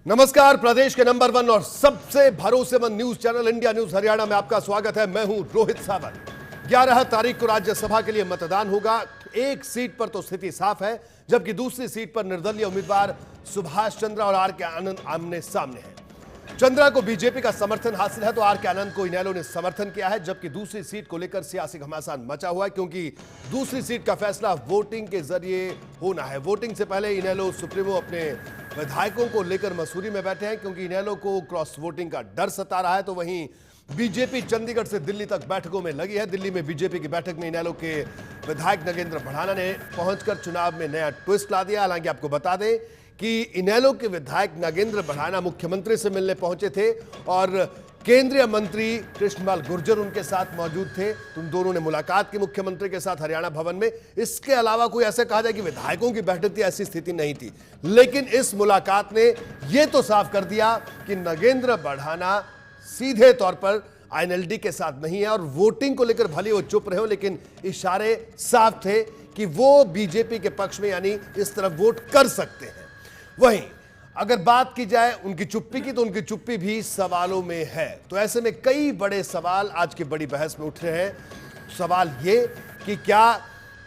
नमस्कार, प्रदेश के नंबर 1 और सबसे भरोसेमंद news channel India news Haryana में आपका स्वागत है। मैं हूं रोहित सावंत। 11 तारीख को राज्यसभा के लिए मतदान होगा। एक सीट पर तो स्थिति साफ है, जबकि दूसरी सीट पर निर्दलीय उम्मीदवार सुभाष चंद्रा और आर के आनंद आमने सामने हैं। चंद्रा को बीजेपी का समर्थन हासिल है तो आर के आनंद को इनेलो ने समर्थन किया है, जबकि दूसरी सीट को लेकर सियासी घमासान मचा हुआ है, क्योंकि दूसरी सीट का फैसला वोटिंग के जरिए होना है। वोटिंग से पहले इनेलो सुप्रीमो अपने विधायकों को लेकर मसूरी में बैठे हैं, क्योंकि इनेलो को क्रॉस वोटिंग का डर सता रहा है। तो वहीं बीजेपी चंडीगढ़ से दिल्ली तक बैठकों में लगी है। दिल्ली में बीजेपी की बैठक में इनेलो के विधायक नगेंद्र भड़ाना ने पहुंचकर चुनाव में नया ट्विस्ट ला दिया। हालांकि आपको बता दें कि इनेलो के विधायक नगेंद्र भड़ाना मुख्यमंत्री से मिलने पहुंचे थे और केंद्रीय मंत्री कृष्णपाल गुर्जर उनके साथ मौजूद थे। तुम दोनों ने मुलाकात की मुख्यमंत्री के साथ हरियाणा भवन में। इसके अलावा कोई ऐसे कहा जाए कि विधायकों की बैठक थी, ऐसी स्थिति नहीं थी। लेकिन इस मुलाकात ने यह तो साफ कर दिया कि नगेंद्र भड़ाना सीधे तौर पर आईएनएलडी के साथ नहीं है, और वोटिंग को लेकर भले वो चुप रहे हो, लेकिन इशारे साफ थे कि वो बीजेपी के पक्ष में यानी इस तरफ वोट कर सकते हैं। वहीं अगर बात की जाए उनकी चुप्पी की, तो उनकी चुप्पी भी सवालों में है। तो ऐसे में कई बड़े सवाल आज की बड़ी बहस में उठ रहे हैं। सवाल ये कि क्या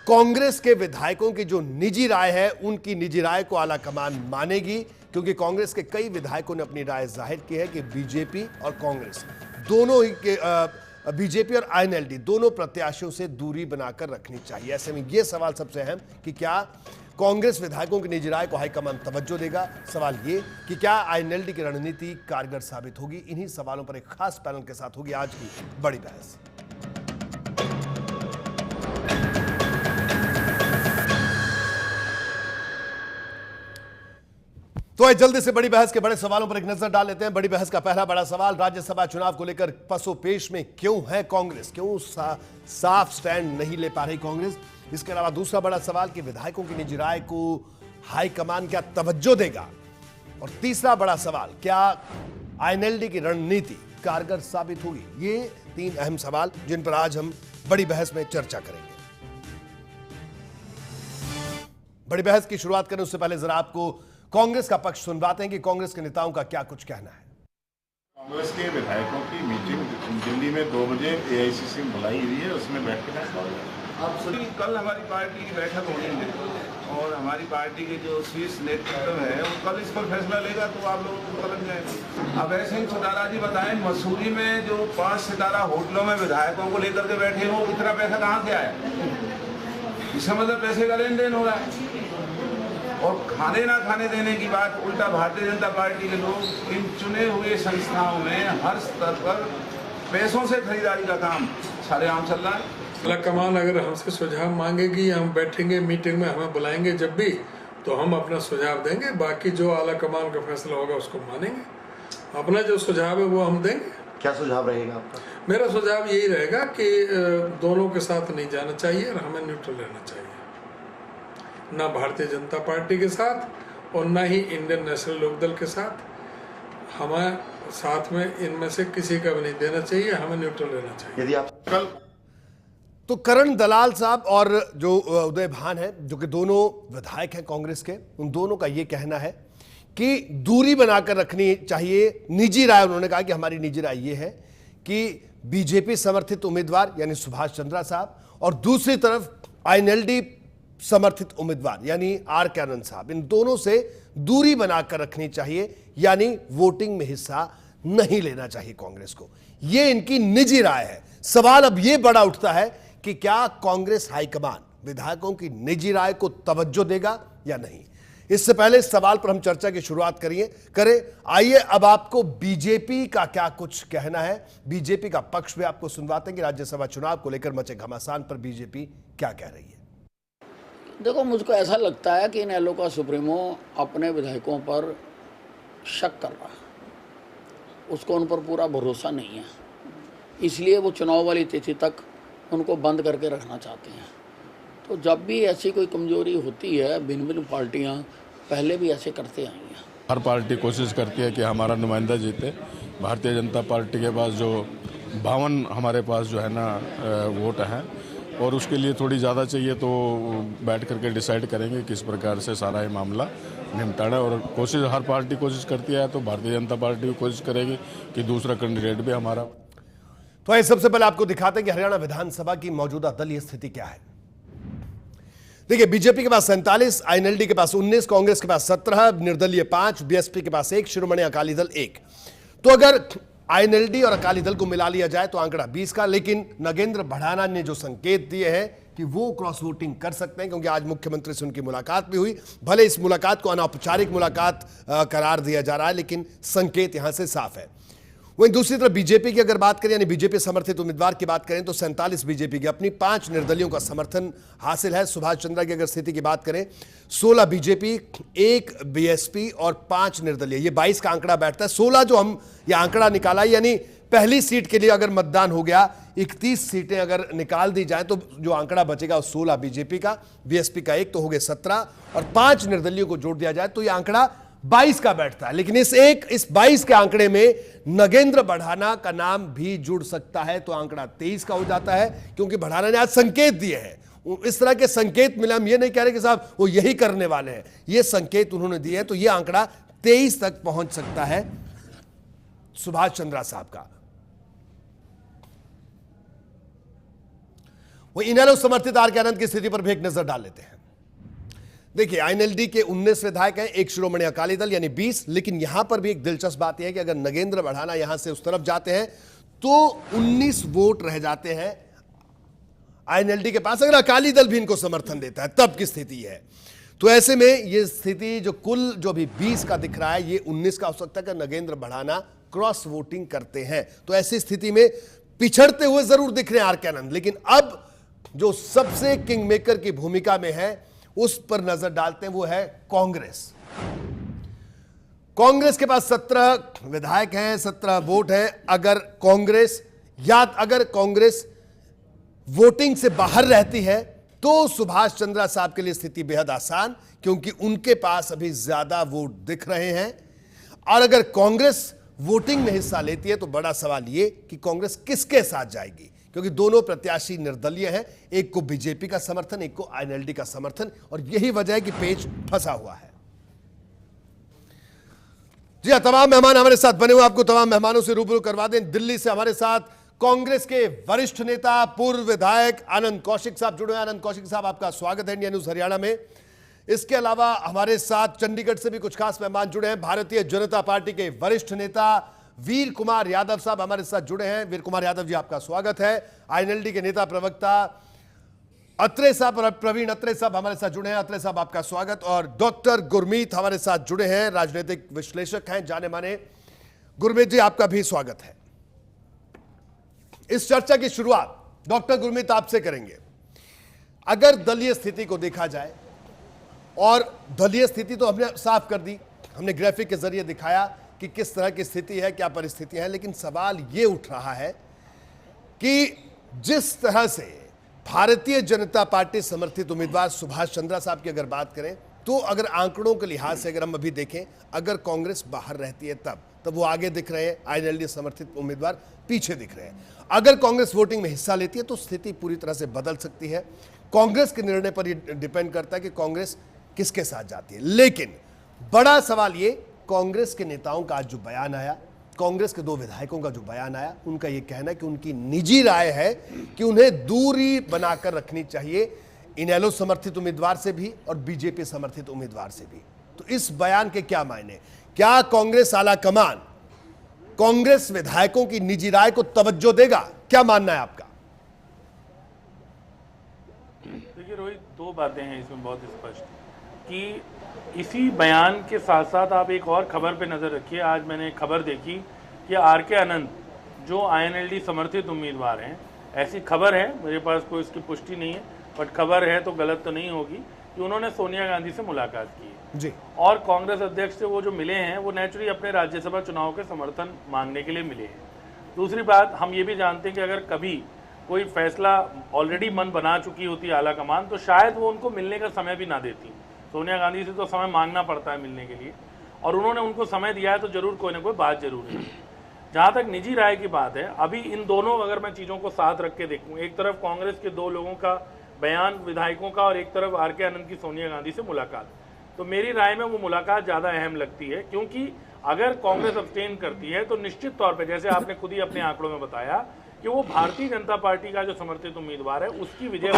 कांग्रेस के विधायकों की जो निजी राय है, उनकी निजी राय को आला कमान मानेगी, क्योंकि कांग्रेस के कई विधायकों ने अपनी राय जाहिर की है कि बीजेपी और कांग्रेस दोनों ही के बीजेपी और आईएनएलडी दोनों प्रत्याशियों से दूरी बनाकर रखनी चाहिए। ऐसे में यह सवाल सबसे अहम कि क्या कांग्रेस विधायकों की निजी राय को हाईकमान तवज्जो देगा। सवाल ये कि क्या आईएनएलडी की रणनीति कारगर साबित होगी। इन्हीं सवालों पर एक खास पैनल के साथ होगी आज की बड़ी बहस। तो आइए जल्दी से बड़ी बहस के बड़े सवालों पर एक नजर डाल लेते हैं। बड़ी बहस का पहला बड़ा सवाल, राज्यसभा चुनाव को लेकर पसोपेश में क्यों है कांग्रेस, क्यों साफ स्टैंड नहीं ले पा रही कांग्रेस। इसके अलावा दूसरा बड़ा सवाल कि विधायकों की निजी राय को हाईकमान क्या तवज्जो देगा। और तीसरा बड़ा सवाल, क्या आईएनएलडी की रणनीति कारगर साबित होगी। ये तीन अहम सवाल जिन पर आज हम बड़ी बहस में चर्चा करेंगे। बड़ी बहस की शुरुआत करने उससे पहले जरा आपको कांग्रेस का पक्ष सुनवाते हैं कि कांग्रेस के नेताओं का क्या कुछ कहना है। कांग्रेस के विधायकों की मीटिंग दिल्ली में 2 बजे एआईसीसी में बुलाई हुई है, उसमें बैठ के आप सुनिए, कल हमारी पार्टी की बैठक होनी है और हमारी पार्टी के जो शीर्ष नेतृत्व है वो कल इस पर फैसला लेगा, तो आप लोगों को समझ जाएगा। अब ऐसे ही सितारा जी बताएं, मसूरी में जो 5 सितारा होटलों में विधायकों को लेकर के बैठे हो, इतना पैसा कहाँ से आया। इसका मतलब पैसे का लेन देन हो रहा है। और खाने ना खाने देने की बात, उल्टा भारतीय जनता पार्टी के लोग इन चुने हुए संस्थाओं में हर स्तर पर पैसों से खरीदारी का काम सरेआम चल रहा है। आला कमान अगर हमसे सुझाव मांगेगी, हम बैठेंगे मीटिंग में, हमें बुलाएंगे जब भी, तो हम अपना सुझाव देंगे। बाकी जो आला कमान का फैसला होगा उसको मानेंगे। अपना जो सुझाव है वो हम देंगे। क्या सुझाव रहेगा आपका? मेरा सुझाव यही रहेगा कि दोनों के साथ नहीं जाना चाहिए और हमें न्यूट्रल रहना चाहिए, ना भारतीय जनता पार्टी के साथ और ना ही इंडियन नेशनल लोकदल के साथ। हमें साथ में इनमें से किसी का भी नहीं देना चाहिए, हमें न्यूट्रल रहना चाहिए। यदि आप कल तो करण दलाल साहब और जो उदय भान है, जो कि दोनों विधायक हैं कांग्रेस के, उन दोनों का यह कहना है कि दूरी बनाकर रखनी चाहिए। निजी राय उन्होंने कहा कि हमारी निजी राय यह है कि बीजेपी समर्थित उम्मीदवार यानी सुभाष चंद्रा साहब और दूसरी तरफ आईएनएलडी समर्थित उम्मीदवार यानी आर के आनंद साहब, इन दोनों से दूरी बनाकर रखनी चाहिए, यानी वोटिंग में हिस्सा नहीं लेना चाहिए कांग्रेस को। यह इनकी निजी राय है। सवाल अब यह बड़ा उठता है कि क्या कांग्रेस हाईकमान विधायकों की निजी राय को तवज्जो देगा या नहीं। इससे पहले इस सवाल पर हम चर्चा की शुरुआत करें। आइए अब आपको बीजेपी का क्या कुछ कहना है, बीजेपी का पक्ष भी आपको सुनवाते हैं कि राज्यसभा चुनाव को लेकर मचे घमासान पर बीजेपी क्या कह रही है। देखो, मुझको ऐसा लगता है कि इनेलो का सुप्रीमो अपने विधायकों पर शक कर रहा है, उसको उन पर पूरा भरोसा नहीं है, इसलिए वो चुनाव वाली तिथि तक उनको बंद करके रखना चाहते हैं। तो जब भी ऐसी कोई कमजोरी होती है, भिन्न भिन्न पार्टियां पहले भी ऐसे करते आई हैं। हर पार्टी कोशिश करती है कि हमारा नुमाइंदा जीते। भारतीय जनता पार्टी के पास जो 52 हमारे पास जो है ना वोट हैं, और उसके लिए थोड़ी ज़्यादा चाहिए तो बैठ करके डिसाइड करेंगे किस प्रकार से सारा ये मामला निपटाना। और कोशिश हर पार्टी कोशिश करती है, तो भारतीय जनता पार्टी भी कोशिश करेगी कि दूसरा कैंडिडेट भी हमारा। तो आइए सबसे पहले आपको दिखाते हैं कि हरियाणा विधानसभा की मौजूदा दलीय स्थिति क्या है। देखिए, बीजेपी के पास 47, आईएनएलडी के पास 19, कांग्रेस के पास 17, निर्दलीय 5, बीएसपी के पास 1, शिरोमणि अकाली दल 1। तो अगर आईएनएलडी और अकाली दल को मिला लिया जाए तो आंकड़ा 20 का। लेकिन नगेंद्र भड़ाना ने जो संकेत दिए हैं कि वो क्रॉस वोटिंग कर सकते हैं, क्योंकि आज मुख्यमंत्री से उनकी मुलाकात भी हुई। भले इस मुलाकात को अनौपचारिक मुलाकात करार दिया जा रहा है, लेकिन संकेत यहां से साफ है। वहीं दूसरी तरफ बीजेपी की अगर बात करें, यानी बीजेपी समर्थित उम्मीदवार की बात करें, तो 47 बीजेपी की अपनी, 5 निर्दलियों का समर्थन हासिल है। सुभाष चंद्रा की अगर स्थिति की बात करें, 16 बीजेपी, 1 बीएसपी और 5 निर्दलीय, ये 22 का आंकड़ा बैठता है। 16 जो हम ये आंकड़ा निकाला, यानी पहली सीट के लिए अगर मतदान हो गया, 31 सीटें अगर निकाल दी जाए तो जो आंकड़ा बचेगा 16 बीजेपी का, बीएसपी का 1, तो हो गए 17, और 5 निर्दलियों को जोड़ दिया जाए तो यह आंकड़ा 22 का बैठता है। लेकिन इस 22 के आंकड़े में नगेंद्र भड़ाना का नाम भी जुड़ सकता है, तो आंकड़ा 23 का हो जाता है, क्योंकि भड़ाना ने आज संकेत दिए हैं। इस तरह के संकेत मिले, हम ये नहीं कह रहे कि साहब वो यही करने वाले हैं, ये संकेत उन्होंने दिए हैं, तो ये आंकड़ा 23 तक पहुंच सकता है सुभाष चंद्रा साहब का। वो इनेलो समर्थित आर के आनंद की स्थिति पर भी एक नजर डाल लेते हैं। देखिए, आईएनएलडी के 19 विधायक हैं, 1 शिरोमणि अकाली दल यानी 20। लेकिन यहां पर भी एक दिलचस्प बात यह है कि अगर नगेंद्र भड़ाना यहां से उस तरफ जाते हैं तो 19 वोट रह जाते हैं आईएनएलडी के पास। अगर अकाली दल भी इनको समर्थन देता है तब की स्थिति है। तो ऐसे में यह स्थिति जो कुल जो भी 20 का दिख रहा है, ये 19 का हो सकता है कि नगेंद्र भड़ाना क्रॉस वोटिंग करते हैं। तो ऐसी स्थिति में पिछड़ते हुए जरूर दिख रहे हैं आर के आनंद। लेकिन अब जो सबसे किंग मेकर की भूमिका में है उस पर नजर डालते हैं, वो है कांग्रेस। कांग्रेस के पास 17 विधायक हैं, 17 वोट हैं। अगर कांग्रेस वोटिंग से बाहर रहती है तो सुभाष चंद्रा साहब के लिए स्थिति बेहद आसान, क्योंकि उनके पास अभी ज्यादा वोट दिख रहे हैं। और अगर कांग्रेस वोटिंग में हिस्सा लेती है तो बड़ा सवाल यह कि कांग्रेस किसके साथ जाएगी, क्योंकि दोनों प्रत्याशी निर्दलीय हैं, एक को बीजेपी का समर्थन, एक को आईएनएलडी का समर्थन, और यही वजह है कि पेच फंसा हुआ है। जी हां, तमाम मेहमान हमारे साथ बने हुए, आपको तमाम मेहमानों से रूबरू करवा दें। दिल्ली से हमारे साथ कांग्रेस के वरिष्ठ नेता, पूर्व विधायक आनंद कौशिक साहब जुड़े हैं। आनंद कौशिक साहब, आपका स्वागत है इंडिया न्यूज हरियाणा में। इसके अलावा हमारे साथ चंडीगढ़ से भी कुछ खास मेहमान जुड़े हैं। भारतीय जनता पार्टी के वरिष्ठ नेता वीर कुमार यादव साहब हमारे साथ जुड़े हैं। वीर कुमार यादव जी, आपका स्वागत है। आईएनएलडी के नेता प्रवक्ता अत्रे साहब और प्रवीण अत्रे साहब हमारे साथ जुड़े हैं। अत्रे साहब, आपका स्वागत। और डॉक्टर गुरमीत हमारे साथ जुड़े हैं, राजनीतिक विश्लेषक हैं, जाने माने। गुरमीत जी, आपका भी स्वागत है। इस चर्चा की शुरुआत डॉक्टर गुरमीत आपसे करेंगे। अगर दलीय स्थिति को देखा जाए, और दलीय स्थिति तो हमने साफ कर दी, हमने ग्राफिक के जरिए दिखाया कि किस तरह की स्थिति है, क्या परिस्थितियां हैं। लेकिन सवाल यह उठ रहा है कि जिस तरह से भारतीय जनता पार्टी समर्थित उम्मीदवार सुभाष चंद्रा साहब की अगर बात करें, तो अगर आंकड़ों के लिहाज से अगर हम अभी देखें, अगर कांग्रेस बाहर रहती है तब वो आगे दिख रहे हैं, आईएनएलडी समर्थित उम्मीदवार पीछे दिख रहे हैं। अगर कांग्रेस वोटिंग में हिस्सा लेती है तो स्थिति पूरी तरह से बदल सकती है। कांग्रेस के निर्णय पर यह डिपेंड करता है कि कांग्रेस किसके साथ जाती है। लेकिन बड़ा सवाल ये, कांग्रेस के नेताओं का आज जो बयान आया, कांग्रेस के 2 विधायकों का जो बयान आया, उनका यह कहना है कि उनकी निजी राय है कि उन्हें दूरी बनाकर रखनी चाहिए इनेलो समर्थित उम्मीदवार से भी और बीजेपी समर्थित उम्मीदवार से भी। तो इस बयान के क्या मायने? क्या कांग्रेस आला कमान कांग्रेस विधायकों की निजी राय को तवज्जो देगा? क्या मानना है आपका? देखिए रोहित, 2 बातें हैं इसमें बहुत स्पष्ट कि इसी बयान के साथ साथ आप एक और खबर पे नज़र रखिए। आज मैंने खबर देखी कि आर के आनंद जो आईएनएलडी समर्थित उम्मीदवार हैं, ऐसी खबर है, मेरे पास कोई इसकी पुष्टि नहीं है, बट खबर है तो गलत तो नहीं होगी, कि उन्होंने सोनिया गांधी से मुलाकात की है जी। और कांग्रेस अध्यक्ष से वो जो मिले हैं वो नेचुरली अपने राज्यसभा चुनाव के समर्थन मांगने के लिए मिले हैं। दूसरी बात, हम ये भी जानते हैं कि अगर कभी कोई फैसला ऑलरेडी मन बना चुकी होती आला कमान, तो शायद वो उनको मिलने का समय भी ना देती। सोनिया गांधी से तो समय मांगना पड़ता है मिलने के लिए, और उन्होंने उनको समय दिया है तो जरूर कोई ना कोई बात जरूर है। जहां तक निजी राय की बात है, अभी इन दोनों, अगर मैं चीज़ों को साथ रख के देखूं, एक तरफ कांग्रेस के 2 लोगों का बयान, विधायकों का, और एक तरफ आर.के. आनंद की सोनिया गांधी से मुलाकात, तो मेरी राय में वो मुलाकात ज़्यादा अहम लगती है, क्योंकि अगर कांग्रेस अब्सटेन करती है तो निश्चित तौर पर, जैसे आपने खुद ही अपने आंकड़ों में बताया, कि वो भारतीय जनता पार्टी का जो समर्थित उम्मीदवार है उसकी विजय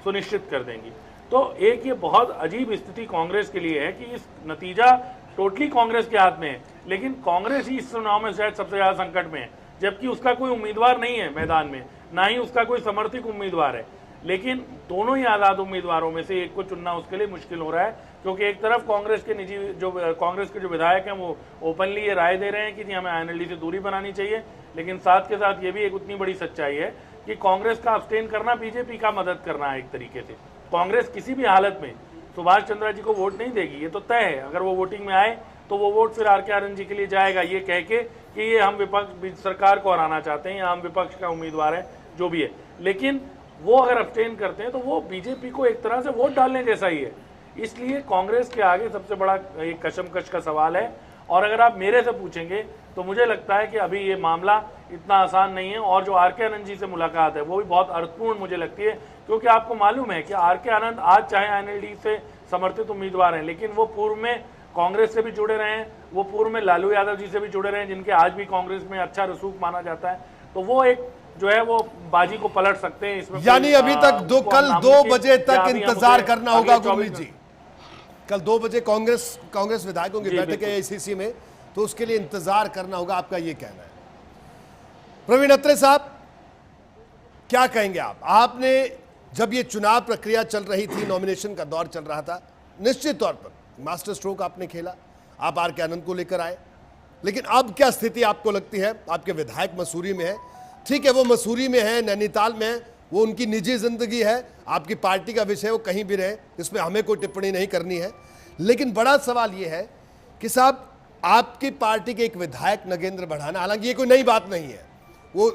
सुनिश्चित कर देंगी। तो एक ये बहुत अजीब स्थिति कांग्रेस के लिए है कि इस नतीजा टोटली कांग्रेस के हाथ में है, लेकिन कांग्रेस ही इस चुनाव में शायद सबसे ज्यादा संकट में है, जबकि उसका कोई उम्मीदवार नहीं है मैदान में, ना ही उसका कोई समर्थित उम्मीदवार है। लेकिन दोनों ही आजाद उम्मीदवारों में से एक को चुनना उसके लिए मुश्किल हो रहा है, क्योंकि एक तरफ कांग्रेस के निजी कांग्रेस के जो विधायक हैं वो ओपनली ये राय दे रहे हैं कि जी हमें आईएनएलडी से दूरी बनानी चाहिए, लेकिन साथ के साथ ये भी एक उतनी बड़ी सच्चाई है कि कांग्रेस का अब्सटेन करना बीजेपी का मदद करना है एक तरीके से। कांग्रेस किसी भी हालत में सुभाष चंद्रा जी को वोट नहीं देगी, ये तो तय है। अगर वो वोटिंग में आए तो वो वोट फिर आर.के. आनंद जी के लिए जाएगा, ये कह के कि ये हम विपक्ष सरकार को हराना चाहते हैं या हम विपक्ष का उम्मीदवार है, जो भी है। लेकिन वो अगर अब्सटेन करते हैं तो वो बीजेपी को एक तरह से वोट डालने जैसा ही है। इसलिए कांग्रेस के आगे सबसे बड़ा एक कशमकश का सवाल है। और अगर आप मेरे से पूछेंगे तो मुझे लगता है कि अभी ये मामला इतना आसान नहीं है, और जो आर.के. आनंद जी से मुलाकात है वो भी बहुत अर्थपूर्ण मुझे लगती है, क्योंकि आपको मालूम है कि आर.के. आनंद आज चाहे आईएनएलडी से समर्थित उम्मीदवार हैं, लेकिन वो पूर्व में कांग्रेस से भी जुड़े रहे हैं, वो पूर्व में लालू यादव जी से भी जुड़े रहे हैं, जिनके आज भी कांग्रेस में अच्छा रसूख माना जाता है। तो वो एक जो है वो बाजी को पलट सकते हैं इसमें। यानी अभी तक कल 2 बजे तक इंतजार करना होगा गुरमीत जी। कल 2 बजे कांग्रेस विधायकों की बैठक है एआईसीसी में, तो उसके लिए इंतजार करना होगा, आपका ये कहना है। प्रवीण अत्रे साहब, क्या कहेंगे आप? आपने जब ये चुनाव प्रक्रिया चल रही थी, नॉमिनेशन का दौर चल रहा था, निश्चित तौर पर मास्टर स्ट्रोक आपने खेला, आप आर.के. आनंद को लेकर आए, लेकिन अब क्या स्थिति आपको लगती है? आपके विधायक मसूरी में है, ठीक है, वो मसूरी में है, नैनीताल में है, वो उनकी निजी जिंदगी है, आपकी पार्टी का विषय, वो कहीं भी रहे, इसमें हमें कोई टिप्पणी नहीं करनी है। लेकिन बड़ा सवाल ये है कि साहब, आपकी पार्टी के एक विधायक नगेंद्र भड़ाना, हालांकि ये कोई नई बात नहीं है, वो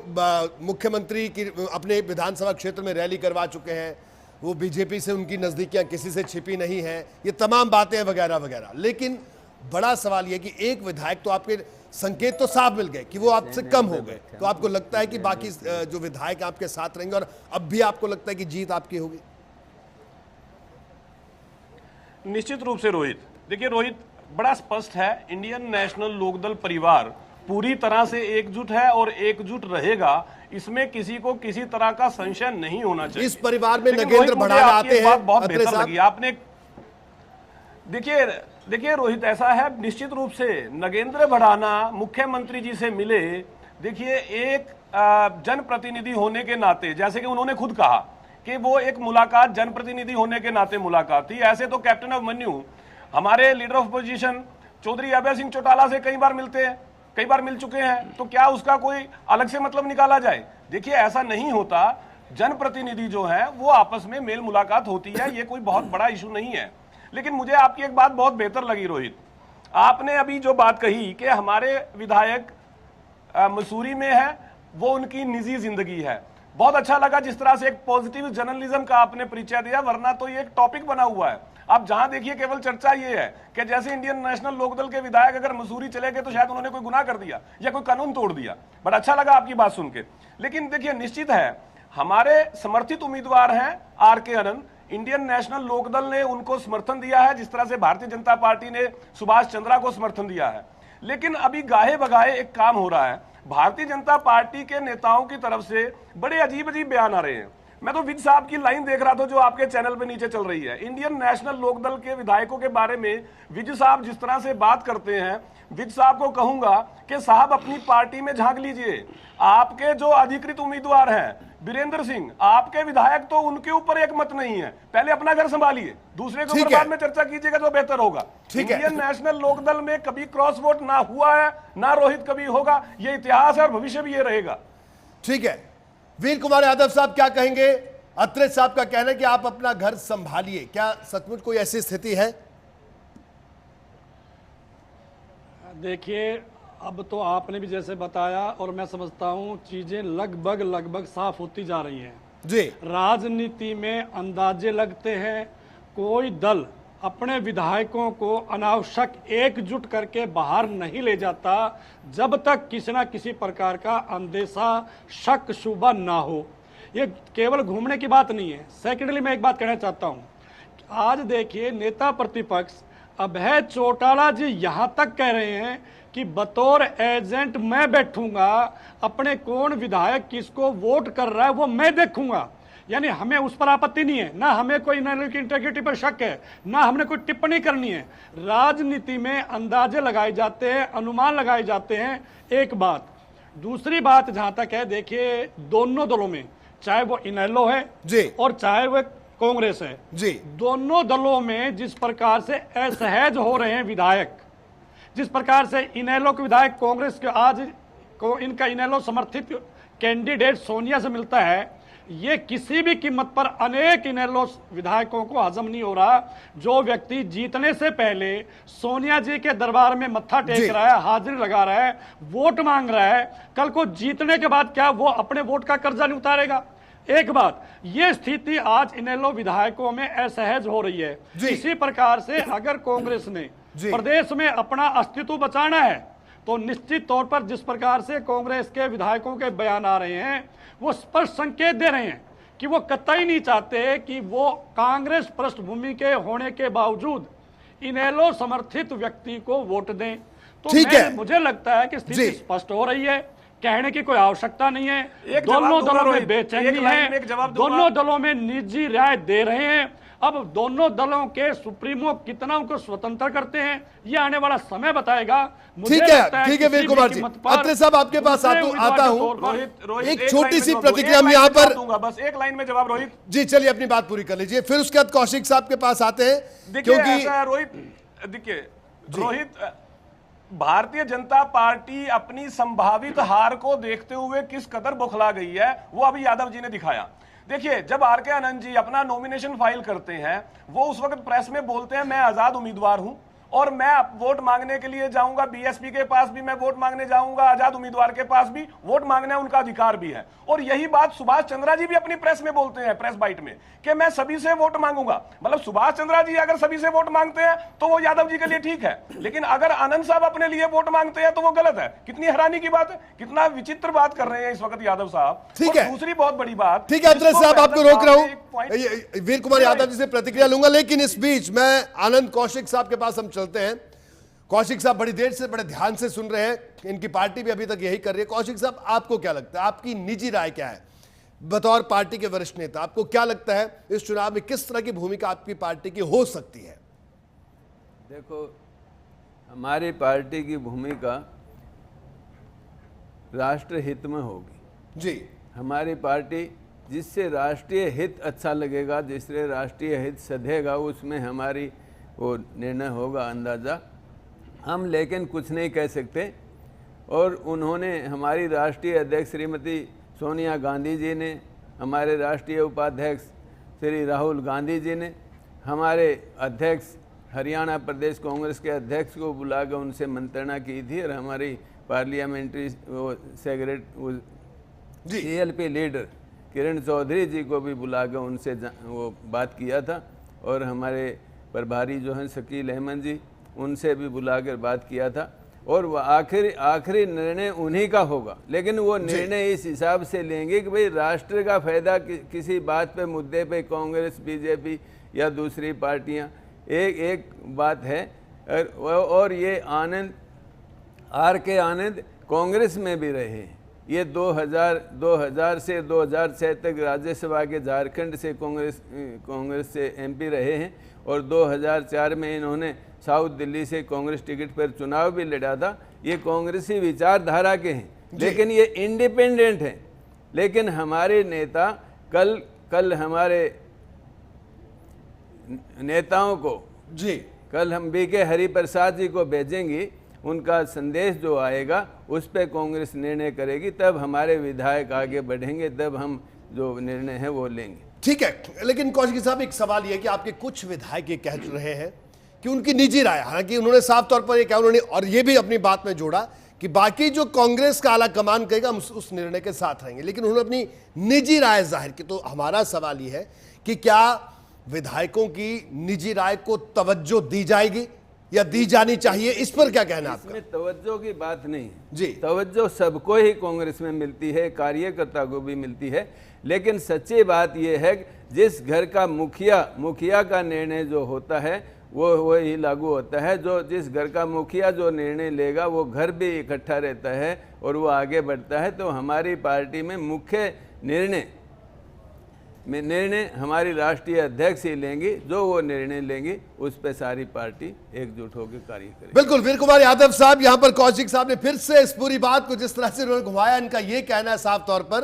मुख्यमंत्री की अपने विधानसभा क्षेत्र में रैली करवा चुके हैं, वो बीजेपी से उनकी नज़दीकियां किसी से छिपी नहीं है, ये तमाम बातें वगैरह वगैरह। लेकिन बड़ा सवाल ये कि एक विधायक, तो आपके संकेत तो साफ मिल गए कि वो आपसे कम हो गए, तो आपको लगता है कि बाकी जो विधायक आपके साथ रहेंगे, और अब भी आपको लगता है कि जीत आपकी होगी? निश्चित रूप से रोहित, देखिए रोहित, बड़ा स्पष्ट है, इंडियन नेशनल लोकदल परिवार पूरी तरह से एकजुट है और एकजुट रहेगा, इसमें किसी को किसी तरह का संशय नहीं होना चाहिए। इस परिवार में नगेंद्र भड़ाना आते हैं, बहुत बेहतर लगी आपने। देखिए रोहित, ऐसा है, निश्चित रूप से नगेंद्र भड़ाना मुख्यमंत्री जी से मिले। देखिए, एक जनप्रतिनिधि होने के नाते, जैसे कि उन्होंने खुद कहा कि वो एक मुलाकात जनप्रतिनिधि होने के नाते मुलाकात थी, ऐसे तो कैप्टन अभिमन्यु हमारे leader of opposition Chaudhary Abhay Singh Chautala से कई बार मिलते हैं, कई बार मिल चुके हैं, तो क्या उसका कोई अलग से मतलब निकाला जाए? देखिए, ऐसा नहीं होता। जनप्रतिनिधि जो है वो आपस में मेल मुलाकात होती है, ये कोई बहुत बड़ा इशू नहीं है। लेकिन मुझे आपकी एक बात बहुत बेहतर लगी रोहित, आपने अभी जो बात कही कि हमारे विधायक मसूरी में है, वो उनकी निजी जिंदगी है। बहुत अच्छा लगा जिस तरह से एक पॉजिटिव जर्नलिज्म का आपने परिचय दिया, वरना तो ये एक टॉपिक बना हुआ है। आप जहां देखिए केवल चर्चा ये है कि जैसे इंडियन नेशनल लोकदल के विधायक अगर मसूरी चले गए तो शायद उन्होंने कोई गुनाह कर दिया या कोई कानून तोड़ दिया। बड़ा अच्छा लगा आपकी बात सुन के। लेकिन देखिए, निश्चित है हमारे समर्थित उम्मीदवार हैं आर.के. आनंद, इंडियन नेशनल लोकदल ने उनको समर्थन दिया है, जिस तरह से भारतीय जनता पार्टी ने सुभाष चंद्रा को समर्थन दिया है। लेकिन अभी गाहे बगाहे एक काम हो रहा है, भारतीय जनता पार्टी के नेताओं की तरफ से बड़े अजीब अजीब बयान आ रहे हैं। मैं तो विज साहब की लाइन देख रहा था जो आपके चैनल पे नीचे चल रही है, इंडियन नेशनल लोकदल के विधायकों के बारे में विज साहब जिस तरह से बात करते हैं, विज साहब को कहूंगा कि साहब अपनी पार्टी में झांक लीजिए। आपके जो अधिकृत उम्मीदवार हैं वीरेंद्र सिंह, आपके विधायक, तो उनके ऊपर एक मत नहीं है। पहले अपना घर संभालिए, दूसरे के ऊपर बाद में चर्चा कीजिएगा जो बेहतर होगा। इंडियन नेशनल लोकदल में कभी क्रॉस वोट ना हुआ है, ना रोहित कभी होगा, ये इतिहास है और भविष्य भी ये रहेगा। ठीक है, वीर कुमार यादव साहब क्या कहेंगे? अत्रे साहब का कहना है कि आप अपना घर संभालिए, क्या सचमुच कोई ऐसी स्थिति है? देखिए, अब तो आपने भी जैसे बताया और मैं समझता हूं चीजें लगभग साफ होती जा रही हैं। जी, राजनीति में अंदाजे लगते हैं, कोई दल अपने विधायकों को अनावश्यक एकजुट करके बाहर नहीं ले जाता जब तक किसी न किसी प्रकार का अंदेशा, शक, शुबा ना हो। ये केवल घूमने की बात नहीं है। सेकेंडली मैं एक बात कहना चाहता हूँ, आज देखिए नेता प्रतिपक्ष अभय चौटाला जी यहाँ तक कह रहे हैं कि बतौर एजेंट मैं बैठूंगा, अपने कौन विधायक किसको वोट कर रहा है वो मैं देखूंगा। यानी हमें उस पर आपत्ति नहीं है, ना हमें कोई इनैलो की इंटेग्रिटी पर शक है, ना हमने कोई टिप्पणी करनी है। राजनीति में अंदाजे लगाए जाते हैं, अनुमान लगाए जाते हैं, एक बात। दूसरी बात जहां तक है, देखिए दोनों दलों में, चाहे वो इनैलो है जी और चाहे वो कांग्रेस है जी, दोनों दलों में जिस प्रकार से असहज हो रहे हैं विधायक, जिस प्रकार से इनैलो के विधायक कांग्रेस के आज को इनका इनैलो समर्थित कैंडिडेट सोनिया से मिलता है, ये किसी भी कीमत पर अनेक इनैलो विधायकों को हजम नहीं हो रहा। जो व्यक्ति जीतने से पहले सोनिया जी के दरबार में मत्था टेक रहा है, हाजिरी लगा रहा है, वोट मांग रहा है, कल को जीतने के बाद क्या वो अपने वोट का कर्जा नहीं उतारेगा? एक बात, ये स्थिति आज इनैलो विधायकों में असहज हो रही है। इसी प्रकार से अगर कांग्रेस ने प्रदेश में अपना अस्तित्व बचाना है तो निश्चित तौर पर जिस प्रकार से कांग्रेस के विधायकों के बयान आ रहे हैं वो स्पष्ट संकेत दे रहे हैं कि वो कतई नहीं चाहते कि वो कांग्रेस पृष्ठभूमि के होने के बावजूद इनैलो समर्थित व्यक्ति को वोट दें। तो मुझे लगता है कि स्थिति स्पष्ट हो रही है, कहने की कोई आवश्यकता नहीं है। दोनों दलों में बेचैनी है, दोनों दलों में निजी राय दे रहे हैं। अब दोनों दलों के सुप्रीमो कितना उनको स्वतंत्र करते हैं ये आने वाला समय बताएगा। ठीक है वीर कुमार जी, अत्रे साहब आपके पास आता हूं। एक छोटी सी प्रतिक्रिया हम यहाँ पर बस एक लाइन में जवाब रोहित जी, चलिए अपनी बात पूरी कर लीजिए, फिर उसके बाद कौशिक साहब के पास आते हैं। क्योंकि रोहित, भारतीय जनता पार्टी अपनी संभावित हार को देखते हुए किस कदर बौखला गई है वो अभी यादव जी ने दिखाया। देखिए, जब आरके आनंद जी अपना नॉमिनेशन फाइल करते हैं वो उस वक्त प्रेस में बोलते हैं मैं आजाद उम्मीदवार हूं और मैं वोट मांगने के लिए जाऊंगा, बीएसपी के पास भी मैं वोट मांगने जाऊंगा, आजाद उम्मीदवार के पास भी वोट मांगना उनका अधिकार भी है। और यही बात सुभाष चंद्रा जी भी अपनी प्रेस में बोलते हैं, प्रेस बाइट में, कि मैं सभी से वोट मांगूंगा। मतलब सुभाष चंद्रा जी अगर सभी से वोट मांगते हैं तो वो यादव जी के लिए ठीक है, लेकिन अगर आनंद साहब अपने लिए वोट मांगते हैं तो वो गलत है। कितनी हैरानी की बात है, कितना विचित्र बात कर रहे हैं इस वक्त यादव साहब। ठीक है, दूसरी बहुत बड़ी बात, ठीक है अत्रे साहब आपको रोक रहा हूं, वीर कुमार यादव जी से प्रतिक्रिया लूंगा, लेकिन इस बीच मैं आनंद कौशिक साहब के पास हम चलते हैं। कौशिक साहब बड़ी देर से बड़े ध्यान से सुन रहे हैं, इनकी पार्टी भी अभी तक यही कर रही है। कौशिक साहब आपको क्या लगता है, आपकी निजी राय क्या है बतौर पार्टी के वरिष्ठ नेता? आपको क्या लगता है इस चुनाव में किस तरह की भूमिका आपकी पार्टी की हो सकती है? देखो, हमारी पार्टी की भूमिका राष्ट्र हित में होगी जी। हमारी पार्टी जिससे राष्ट्रीय हित अच्छा लगेगा, जिससे राष्ट्रीय हित सधेगा, उसमें हमारी वो निर्णय होगा अंदाज़ा हम, लेकिन कुछ नहीं कह सकते। और उन्होंने, हमारी राष्ट्रीय अध्यक्ष श्रीमती सोनिया गांधी जी ने, हमारे राष्ट्रीय उपाध्यक्ष श्री राहुल गांधी जी ने, हमारे अध्यक्ष हरियाणा प्रदेश कांग्रेस के अध्यक्ष को बुलाकर उनसे मंत्रणा की थी और हमारी parliamentary secretary CLP leader Kiran Chaudhary जी को भी बुलाकर उनसे वो बात किया था। और हमारे प्रभारी जो हैं शकील अहमद जी, उनसे भी बुलाकर बात किया था। और वह आखिरी निर्णय उन्हीं का होगा, लेकिन वो निर्णय इस हिसाब से लेंगे कि भाई राष्ट्र का फायदा किसी बात पे, मुद्दे पे कांग्रेस, बीजेपी या दूसरी पार्टियां, एक बात है। और ये आनंद, आरके आनंद कांग्रेस में भी रहे हैं। ये 2000 से 2006 तक राज्यसभा के झारखंड से कांग्रेस से MP रहे हैं और 2004 में इन्होंने साउथ दिल्ली से कांग्रेस टिकट पर चुनाव भी लड़ा था। ये कांग्रेसी विचारधारा के हैं, लेकिन ये इंडिपेंडेंट हैं। लेकिन हमारे नेता कल हमारे नेताओं को कल हम BK हरिप्रसाद जी को भेजेंगे, उनका संदेश जो आएगा उस पर कांग्रेस निर्णय करेगी, तब हमारे विधायक आगे बढ़ेंगे, तब हम जो निर्णय है वो लेंगे। ठीक है, लेकिन कौशिक साहब एक सवाल यह कि आपके कुछ विधायक ये कह रहे हैं कि उनकी निजी राय, हालांकि उन्होंने साफ तौर पर ये कहा, उन्होंने और ये भी अपनी बात में जोड़ा कि बाकी जो कांग्रेस का आला कमान कहेगा हम उस निर्णय के साथ रहेंगे, लेकिन उन्होंने अपनी निजी राय जाहिर की। तो हमारा सवाल ये है कि क्या विधायकों की निजी राय को तवज्जो दी जाएगी या दी जानी चाहिए, इस पर क्या कहना है आपका? इसमें तवज्जो की बात नहीं है जी। तवज्जो सबको ही कांग्रेस में मिलती है, कार्यकर्ता को भी मिलती है, लेकिन सच्ची बात यह है जिस घर का मुखिया का निर्णय जो होता है वो वही लागू होता है। जो जिस घर का मुखिया जो निर्णय लेगा वो घर भी इकट्ठा रहता है और वो आगे बढ़ता है। तो हमारी पार्टी में मुख्य निर्णय हमारी राष्ट्रीय अध्यक्ष ही लेंगी, जो वो निर्णय लेंगी उस पे सारी पार्टी एकजुट होकर कार्य करेगी। बिल्कुल। वीर कुमार यादव साहब, यहां पर कौशिक साहब ने फिर से इस पूरी बात को जिस तरह से उन्होंने घुमाया, इनका यह कहना है साफ तौर पर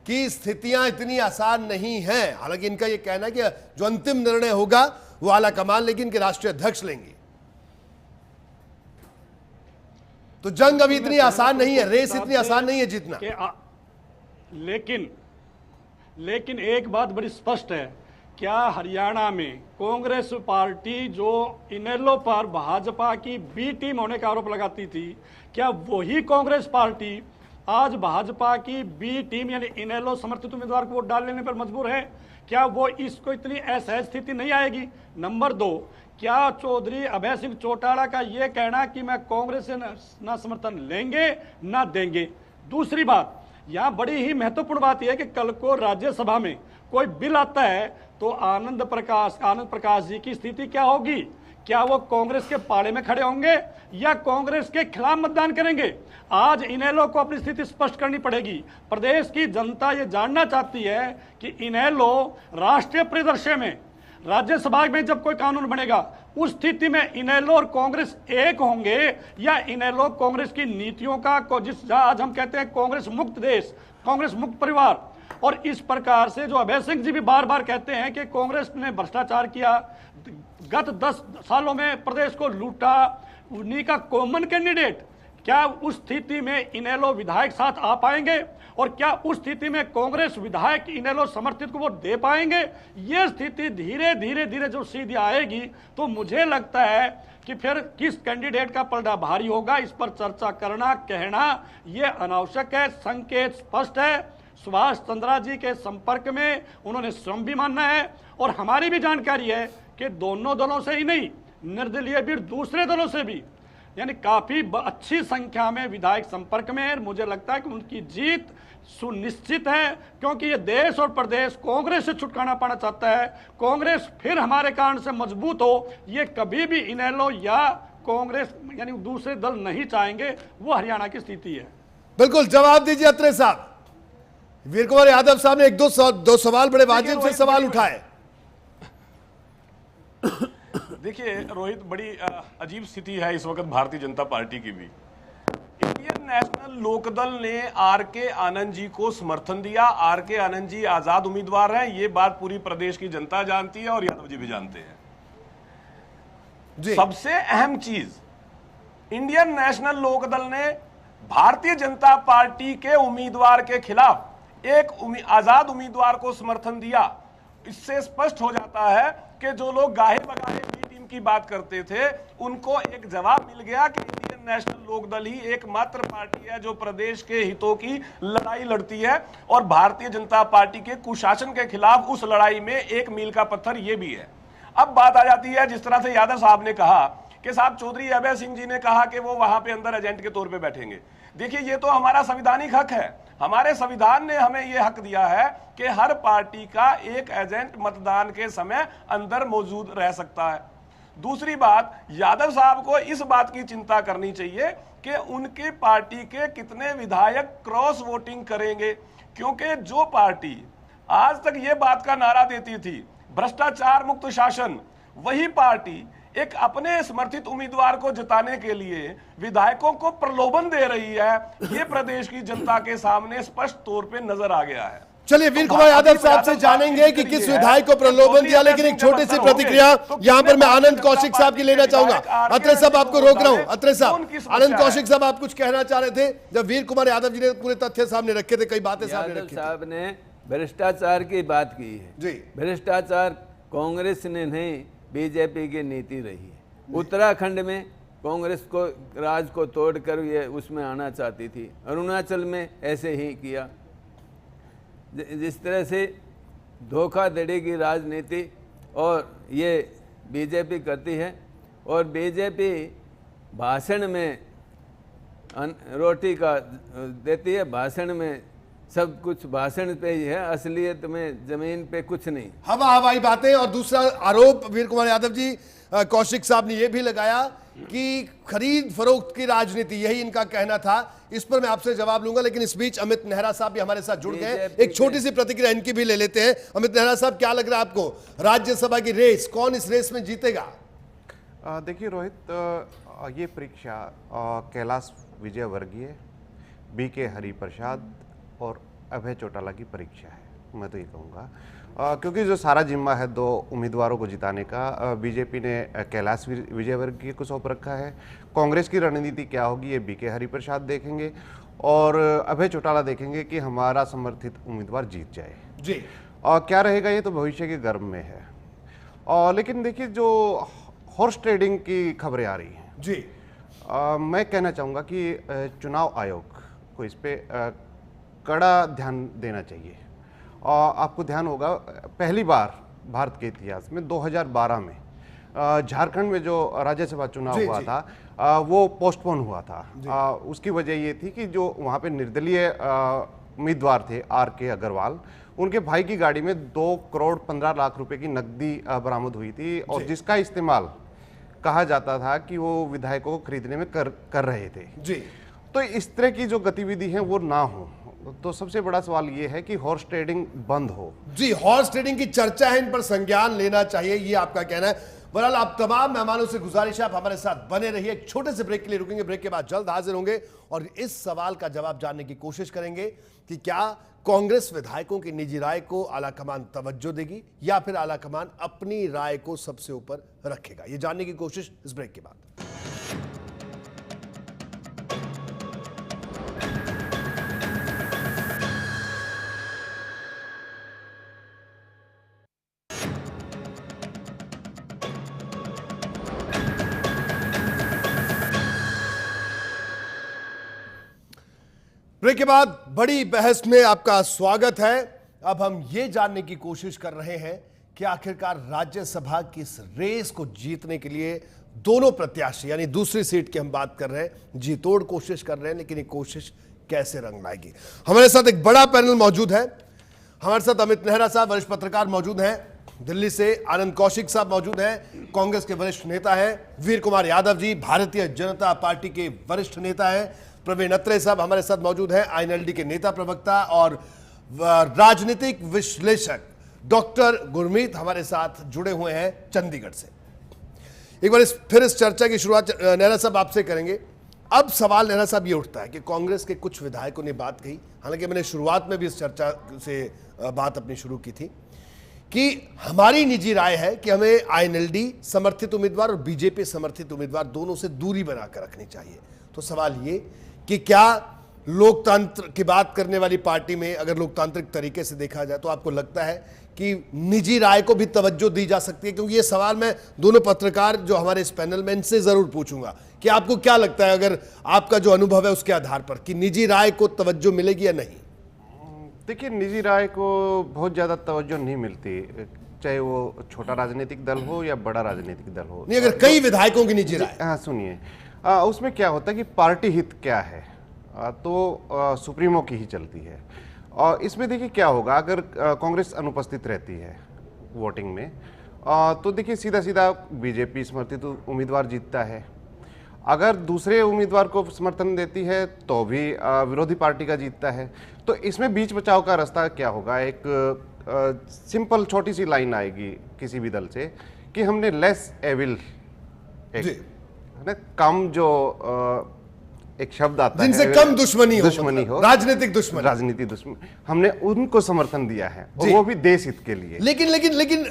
कि स्थितियां इतनी आसान नहीं हैं। हालांकि इनका यह कहना है कि जो अंतिम निर्णय होगा वो आला कमान लेकिन के राष्ट्रीय अध्यक्ष लेंगे। तो जंग अभी इतनी आसान नहीं है, रेस इतनी आसान नहीं है जीतना। लेकिन एक बात बड़ी स्पष्ट है, क्या हरियाणा में कांग्रेस पार्टी जो इनेलो पर भाजपा की बी टीम होने का आरोप लगाती थी, क्या वही कांग्रेस पार्टी आज भाजपा की बी टीम यानी इनेलो समर्थित उम्मीदवार को वोट डालने पर मजबूर है? क्या वो इसको इतनी असहज स्थिति नहीं आएगी? नंबर 2, क्या चौधरी अभय सिंह चौटाला का यह कहना कि मैं कांग्रेस से ना समर्थन लेंगे ना देंगे? दूसरी बात, यहाँ बड़ी ही महत्वपूर्ण बात यह है कि कल को राज्यसभा में कोई बिल आता है तो आनंद प्रकाश जी की स्थिति क्या होगी? क्या वो कांग्रेस के पाड़े में खड़े होंगे या कांग्रेस के खिलाफ मतदान करेंगे? आज इनेलो को अपनी स्थिति स्पष्ट करनी पड़ेगी। प्रदेश की जनता ये जानना चाहती है कि इनेलो राष्ट्रीय परिदृश्य में राज्यसभा में जब कोई कानून बनेगा उस स्थिति में इनेलो और कांग्रेस एक होंगे या इनेलो कांग्रेस की नीतियों का जिस आज हम कहते हैं कांग्रेस मुक्त देश, कांग्रेस मुक्त परिवार, और इस प्रकार से जो अभय सिंह जी भी बार बार कहते हैं कि कांग्रेस ने भ्रष्टाचार किया, गत 10 सालों में प्रदेश को लूटा, उन्हीं का कॉमन कैंडिडेट, क्या उस स्थिति में इनेलो विधायक साथ आ पाएंगे और क्या उस स्थिति में कांग्रेस विधायक इनेलो समर्थित को वोट दे पाएंगे? ये स्थिति धीरे धीरे जो सीधी आएगी तो मुझे लगता है कि फिर किस कैंडिडेट का पलड़ा भारी होगा, इस पर चर्चा करना कहना ये अनावश्यक है। संकेत स्पष्ट है, सुभाष चंद्रा जी के संपर्क में उन्होंने स्वयं भी मानना है और हमारी भी जानकारी है कि दोनों दलों से ही नहीं, निर्दलीय भी दूसरे दलों से भी, यानी काफी अच्छी संख्या में विधायक संपर्क में है। मुझे लगता है कि उनकी जीत सुनिश्चित है क्योंकि ये देश और प्रदेश कांग्रेस से छुटकारा पाना चाहता है। कांग्रेस फिर हमारे कारण से मजबूत हो, ये कभी भी इनेलो या कांग्रेस यानी दूसरे दल नहीं चाहेंगे। वो हरियाणा की स्थिति है। बिल्कुल, जवाब दीजिए अत्रे साहब। वीर कुमार यादव साहब ने एक दो सवाल बड़े वाजिब से सवाल उठाए। देखिए रोहित, बड़ी अजीब स्थिति है इस वक्त भारतीय जनता पार्टी की भी। इंडियन नेशनल लोकदल ने आर.के. आनंद जी को समर्थन दिया। आर.के. आनंद जी आजाद उम्मीदवार हैं, ये बात पूरी प्रदेश की जनता जानती है और यादव जी भी जानते हैं जी। सबसे अहम चीज, इंडियन नेशनल लोकदल ने भारतीय जनता पार्टी के उम्मीदवार के खिलाफ एक आजाद उम्मीदवार को समर्थन दिया। इससे स्पष्ट हो जाता है कि जो लोग गाहे बगाहे बी टीम की बात करते थे उनको एक जवाब मिल गया कि इंडियन नेशनल लोकदल ही एकमात्र पार्टी है जो प्रदेश के हितों की लड़ाई लड़ती है और भारतीय जनता पार्टी के कुशासन के खिलाफ उस लड़ाई में एक मील का पत्थर ये भी है। अब बात आ जाती है जिस तरह से यादव साहब ने कहा कि साहब चौधरी अभय सिंह जी ने कहा कि वो वहां पे अंदर एजेंट के तौर पे बैठेंगे। देखिए, ये तो हमारा संवैधानिक हक है। हमारे संविधान ने हमें यह हक दिया है कि हर पार्टी का एक एजेंट मतदान के समय अंदर मौजूद रह सकता है। दूसरी बात, यादव साहब को इस बात की चिंता करनी चाहिए कि उनकी पार्टी के कितने विधायक क्रॉस वोटिंग करेंगे, क्योंकि जो पार्टी आज तक ये बात का नारा देती थी भ्रष्टाचार मुक्त शासन, वही पार्टी एक अपने समर्थित उम्मीदवार को जिताने के लिए विधायकों को प्रलोभन दे रही है। ये प्रदेश की जनता के सामने स्पष्ट तौर पे नजर आ गया है। चलिए वीर कुमार यादव साहब से जानेंगे कि किस विधायक को प्रलोभन दिया, लेकिन एक छोटी सी प्रतिक्रिया यहां पर मैं आनंद कौशिक साहब की लेना चाहूंगा। अत्रे साहब, आपको रोक रहा हूं। अत्रे साहब, आनंद कौशिक साहब आप कुछ कहना चाह रहे थे जब वीर कुमार यादव जी ने पूरे तथ्य सामने रखे थे, कई बातें सामने रखी थी। साहब ने भ्रष्टाचार की बात की है जी। भ्रष्टाचार कांग्रेस ने नहीं, बीजेपी की नीति रही है। उत्तराखंड में कांग्रेस को राज को तोड़कर ये उसमें आना चाहती थी, अरुणाचल में ऐसे ही किया। जिस तरह से धोखाधड़ी की राजनीति और ये बीजेपी करती है। और बीजेपी भाषण में रोटी का देती है, भाषण में सब कुछ भाषण पे ही है, असलियत में जमीन पे कुछ नहीं। हवाई बातें। और दूसरा आरोप वीर कुमार यादव जी, कौशिक साहब ने यह भी लगाया कि खरीद फरोख्त की राजनीति, यही इनका कहना था। इस पर मैं आपसे जवाब लूंगा, लेकिन इस बीच अमित नेहरा साहब भी हमारे साथ जुड़ गए हैं। एक छोटी सी प्रतिक्रिया इनकी भी ले लेते हैं। अमित नेहरा साहब, क्या लग रहा है आपको, राज्यसभा की रेस, कौन इस रेस में जीतेगा? देखिए रोहित, ये परीक्षा कैलाश विजयवर्गीय, बीके हरिप्रसाद और अभय चौटाला की परीक्षा है, मैं तो ये कहूँगा। क्योंकि जो सारा जिम्मा है दो उम्मीदवारों को जिताने का, बीजेपी ने कैलाश विजयवर्गीय को सौंप रखा है। कांग्रेस की रणनीति क्या होगी ये बीके हरिप्रसाद देखेंगे और अभय चौटाला देखेंगे कि हमारा समर्थित उम्मीदवार जीत जाए जी। और क्या रहेगा ये तो भविष्य के गर्भ में है। लेकिन देखिए, जो हॉर्स ट्रेडिंग की खबरें आ रही हैं जी, मैं कहना चाहूँगा कि चुनाव आयोग को इस पे कड़ा ध्यान देना चाहिए। और आपको ध्यान होगा, पहली बार भारत के इतिहास में 2012 में झारखंड में जो राज्यसभा चुनाव हुआ था वो पोस्टपोन हुआ था। उसकी वजह ये थी कि जो वहाँ पे निर्दलीय उम्मीदवार थे RK अग्रवाल, उनके भाई की गाड़ी में 2 करोड़ 15 लाख रुपए की नकदी बरामद हुई थी और जिसका इस्तेमाल कहा जाता था कि वो विधायकों को खरीदने में कर रहे थे जी। तो इस तरह की जो गतिविधि है वो ना हो। तो सबसे बड़ा सवाल ये है कि हॉर्स ट्रेडिंग बंद हो। जी, हॉर्स ट्रेडिंग की चर्चा है, इन पर संज्ञान लेना चाहिए, ये आपका कहना है। बहरहाल आप तमाम मेहमानों से गुजारिश है आप हमारे साथ बने रहिए। एक छोटे से ब्रेक के लिए रुकेंगे, ब्रेक के बाद जल्द हाजिर होंगे और इस सवाल का जवाब जानने की कोशिश करेंगे कि क्या कांग्रेस विधायकों की निजी राय को आलाकमान तवज्जो देगी या फिर आलाकमान अपनी राय को सबसे ऊपर रखेगा। ये जानने की कोशिश इस ब्रेक के बाद। ब्रेक के बाद बड़ी बहस में आपका स्वागत है। अब हम ये जानने की कोशिश कर रहे हैं कि आखिरकार राज्यसभा की इस रेस को जीतने के लिए दोनों प्रत्याशी, यानी दूसरी सीट की हम बात कर रहे हैं, जी तोड़ कोशिश कर रहे हैं, लेकिन ये कोशिश कैसे रंग लाएगी। हमारे साथ एक बड़ा पैनल मौजूद है। हमारे साथ अमित नेहरा साहब, वरिष्ठ पत्रकार मौजूद हैं। दिल्ली से आनंद कौशिक साहब मौजूद हैं, कांग्रेस के वरिष्ठ नेता हैं। वीर कुमार यादव जी भारतीय जनता पार्टी के वरिष्ठ नेता हैं। प्रवीण अत्रे साहब हमारे साथ मौजूद हैं, INLD के नेता प्रवक्ता और राजनीतिक विश्लेषक डॉक्टर गुरमीत हमारे साथ जुड़े हुए हैं चंडीगढ़ से। एक बार फिर इस चर्चा की शुरुआत नेहरा साहब आपसे करेंगे। अब सवाल नेहरा साहब ये उठता है कि कांग्रेस के कुछ विधायकों ने बात कही, हालांकि मैंने शुरुआत में भी इस चर्चा से बात अपनी शुरू की थी कि हमारी निजी राय है कि हमें INLD समर्थित उम्मीदवार और बीजेपी समर्थित उम्मीदवार दोनों से दूरी बनाकर रखनी चाहिए। तो सवाल ये कि क्या लोकतंत्र की बात करने वाली पार्टी में अगर लोकतांत्रिक तरीके से देखा जाए तो आपको लगता है कि निजी राय को भी तवज्जो दी जा सकती है? क्योंकि ये सवाल मैं दोनों पत्रकार जो हमारे इस पैनल में इनसे जरूर पूछूंगा कि आपको क्या लगता है, अगर आपका जो अनुभव है उसके आधार पर, कि निजी राय को तवज्जो मिलेगी या नहीं? देखिए, निजी राय को बहुत ज़्यादा तवज्जो नहीं मिलती, चाहे वो छोटा राजनीतिक दल हो या बड़ा राजनीतिक दल हो। नहीं, अगर कई विधायकों की निजी राय, हाँ सुनिए, उसमें क्या होता है कि पार्टी हित क्या है तो सुप्रीमो की ही चलती है। और इसमें देखिए क्या होगा, अगर कांग्रेस अनुपस्थित रहती है वोटिंग में तो देखिए सीधा सीधा बीजेपी समर्थित उम्मीदवार जीतता है। अगर दूसरे उम्मीदवार को समर्थन देती है तो भी विरोधी पार्टी का जीतता है। तो इसमें बीच बचाव का रास्ता क्या होगा, एक सिंपल छोटी सी लाइन आएगी किसी भी दल से कि हमने लेस एविल, एक कम जो एक शब्द आता है, जिनसे कम दुश्मनी हो, राजनीतिक दुश्मनी, हमने उनको समर्थन दिया है और वो भी देश हित के लिए। लेकिन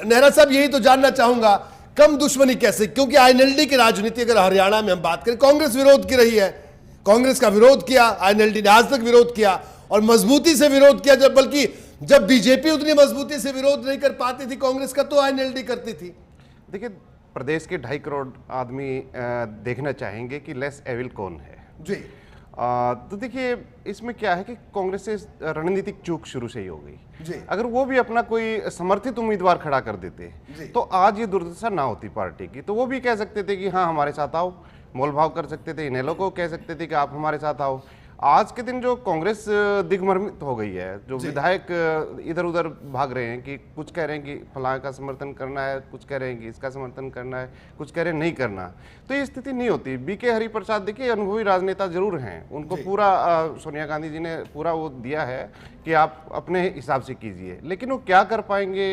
नेहरा साहब, यही तो जानना चाहूंगा, कम दुश्मनी कैसे? क्योंकि INLD की राजनीति अगर हरियाणा में हम बात करें, कांग्रेस विरोध की रही है, कांग्रेस का विरोध किया INLD ने, आज तक विरोध किया और मजबूती से विरोध किया, बल्कि जब बीजेपी उतनी मजबूती से विरोध नहीं कर पाती थी कांग्रेस का, तो INLD करती थी। देखिए, प्रदेश के 2.5 करोड़ आदमी देखना चाहेंगे कि लेस एविल कौन है जी। तो देखिए इसमें क्या है कि कांग्रेस से रणनीतिक चूक शुरू से ही हो गई जी। अगर वो भी अपना कोई समर्थित उम्मीदवार खड़ा कर देते तो आज ये दुर्दशा ना होती पार्टी की। तो वो भी कह सकते थे कि हाँ हमारे साथ आओ, मोलभाव कर सकते थे, इनेलो को कह सकते थे कि आप हमारे साथ आओ। आज के दिन जो कांग्रेस दिग्भ्रमित हो गई है, जो विधायक इधर उधर भाग रहे हैं कि कुछ कह रहे हैं कि फलां का समर्थन करना है, कुछ कह रहे हैं कि इसका समर्थन करना है, कुछ कह रहे हैं नहीं करना, तो ये स्थिति नहीं होती। बीके हरिप्रसाद देखिए अनुभवी राजनेता जरूर हैं, उनको पूरा सोनिया गांधी जी ने पूरा वो दिया है कि आप अपने हिसाब से कीजिए, लेकिन वो क्या कर पाएंगे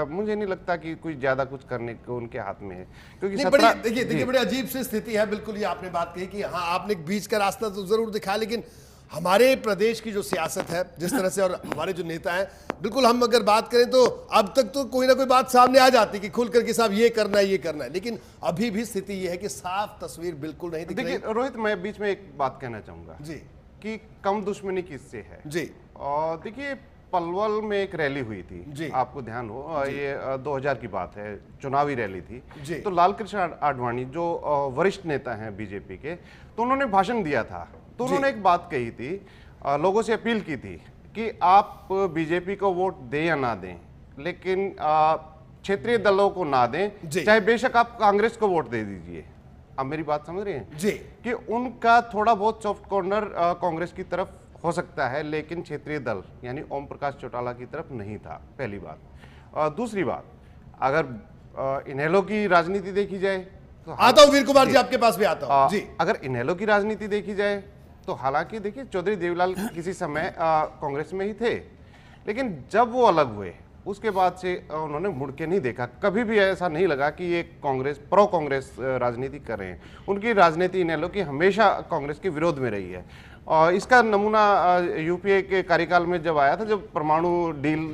मुझे नहीं लगता कि कुछ ज्यादा कुछ करने को उनके हाथ में है, क्योंकि देखिए बड़ी अजीब सी स्थिति है। बिल्कुल ये आपने बात कही कि हाँ आपने एक बीच का रास्ता तो जरूर दिखाया, लेकिन हमारे प्रदेश की जो सियासत है जिस तरह से और हमारे जो नेता हैं, बिल्कुल हम अगर बात करें तो अब तक तो कोई ना कोई बात सामने आ जाती कि खुल करके साहब ये करना है ये करना है, लेकिन अभी भी स्थिति ये है कि साफ तस्वीर बिल्कुल नहीं दिख रही। देखिए रोहित, मैं बीच में एक बात कहना चाहूंगा जी कि कम दुश्मनी किससे है जी। और देखिए पलवल में एक रैली हुई थी जी, आपको ध्यान हो, ये 2000 की बात है, चुनावी रैली थी जी। तो लाल कृष्ण आडवाणी जो वरिष्ठ नेता हैं बीजेपी के, तो उन्होंने भाषण दिया था, तो उन्होंने एक बात कही थी, लोगों से अपील की थी कि आप बीजेपी को वोट दें या ना दें, लेकिन क्षेत्रीय दलों को ना दें, चाहे बेशक आप कांग्रेस को वोट दे दीजिए। आप मेरी बात समझ रहे हैं जी, कि उनका थोड़ा बहुत सॉफ्ट कॉर्नर कांग्रेस की तरफ हो सकता है, लेकिन क्षेत्रीय दल यानी ओम प्रकाश चौटाला की तरफ नहीं था, पहली बात। दूसरी बात, अगर इनेलो की राजनीति देखी जाए तो आता हूं वीर कुमार जी, आपके पास भी आता हूं जी। अगर इनेलो की राजनीति देखी जाए तो हालांकि देखिए चौधरी देवीलाल किसी समय कांग्रेस में ही थे, लेकिन जब वो अलग हुए उसके बाद से उन्होंने मुड़ के नहीं देखा। कभी भी ऐसा नहीं लगा कि ये कांग्रेस प्रो कांग्रेस राजनीति कर रहे हैं। उनकी राजनीति इनेलो की हमेशा कांग्रेस के विरोध में रही है। और इसका नमूना यूपीए के कार्यकाल में जब आया था, जब परमाणु डील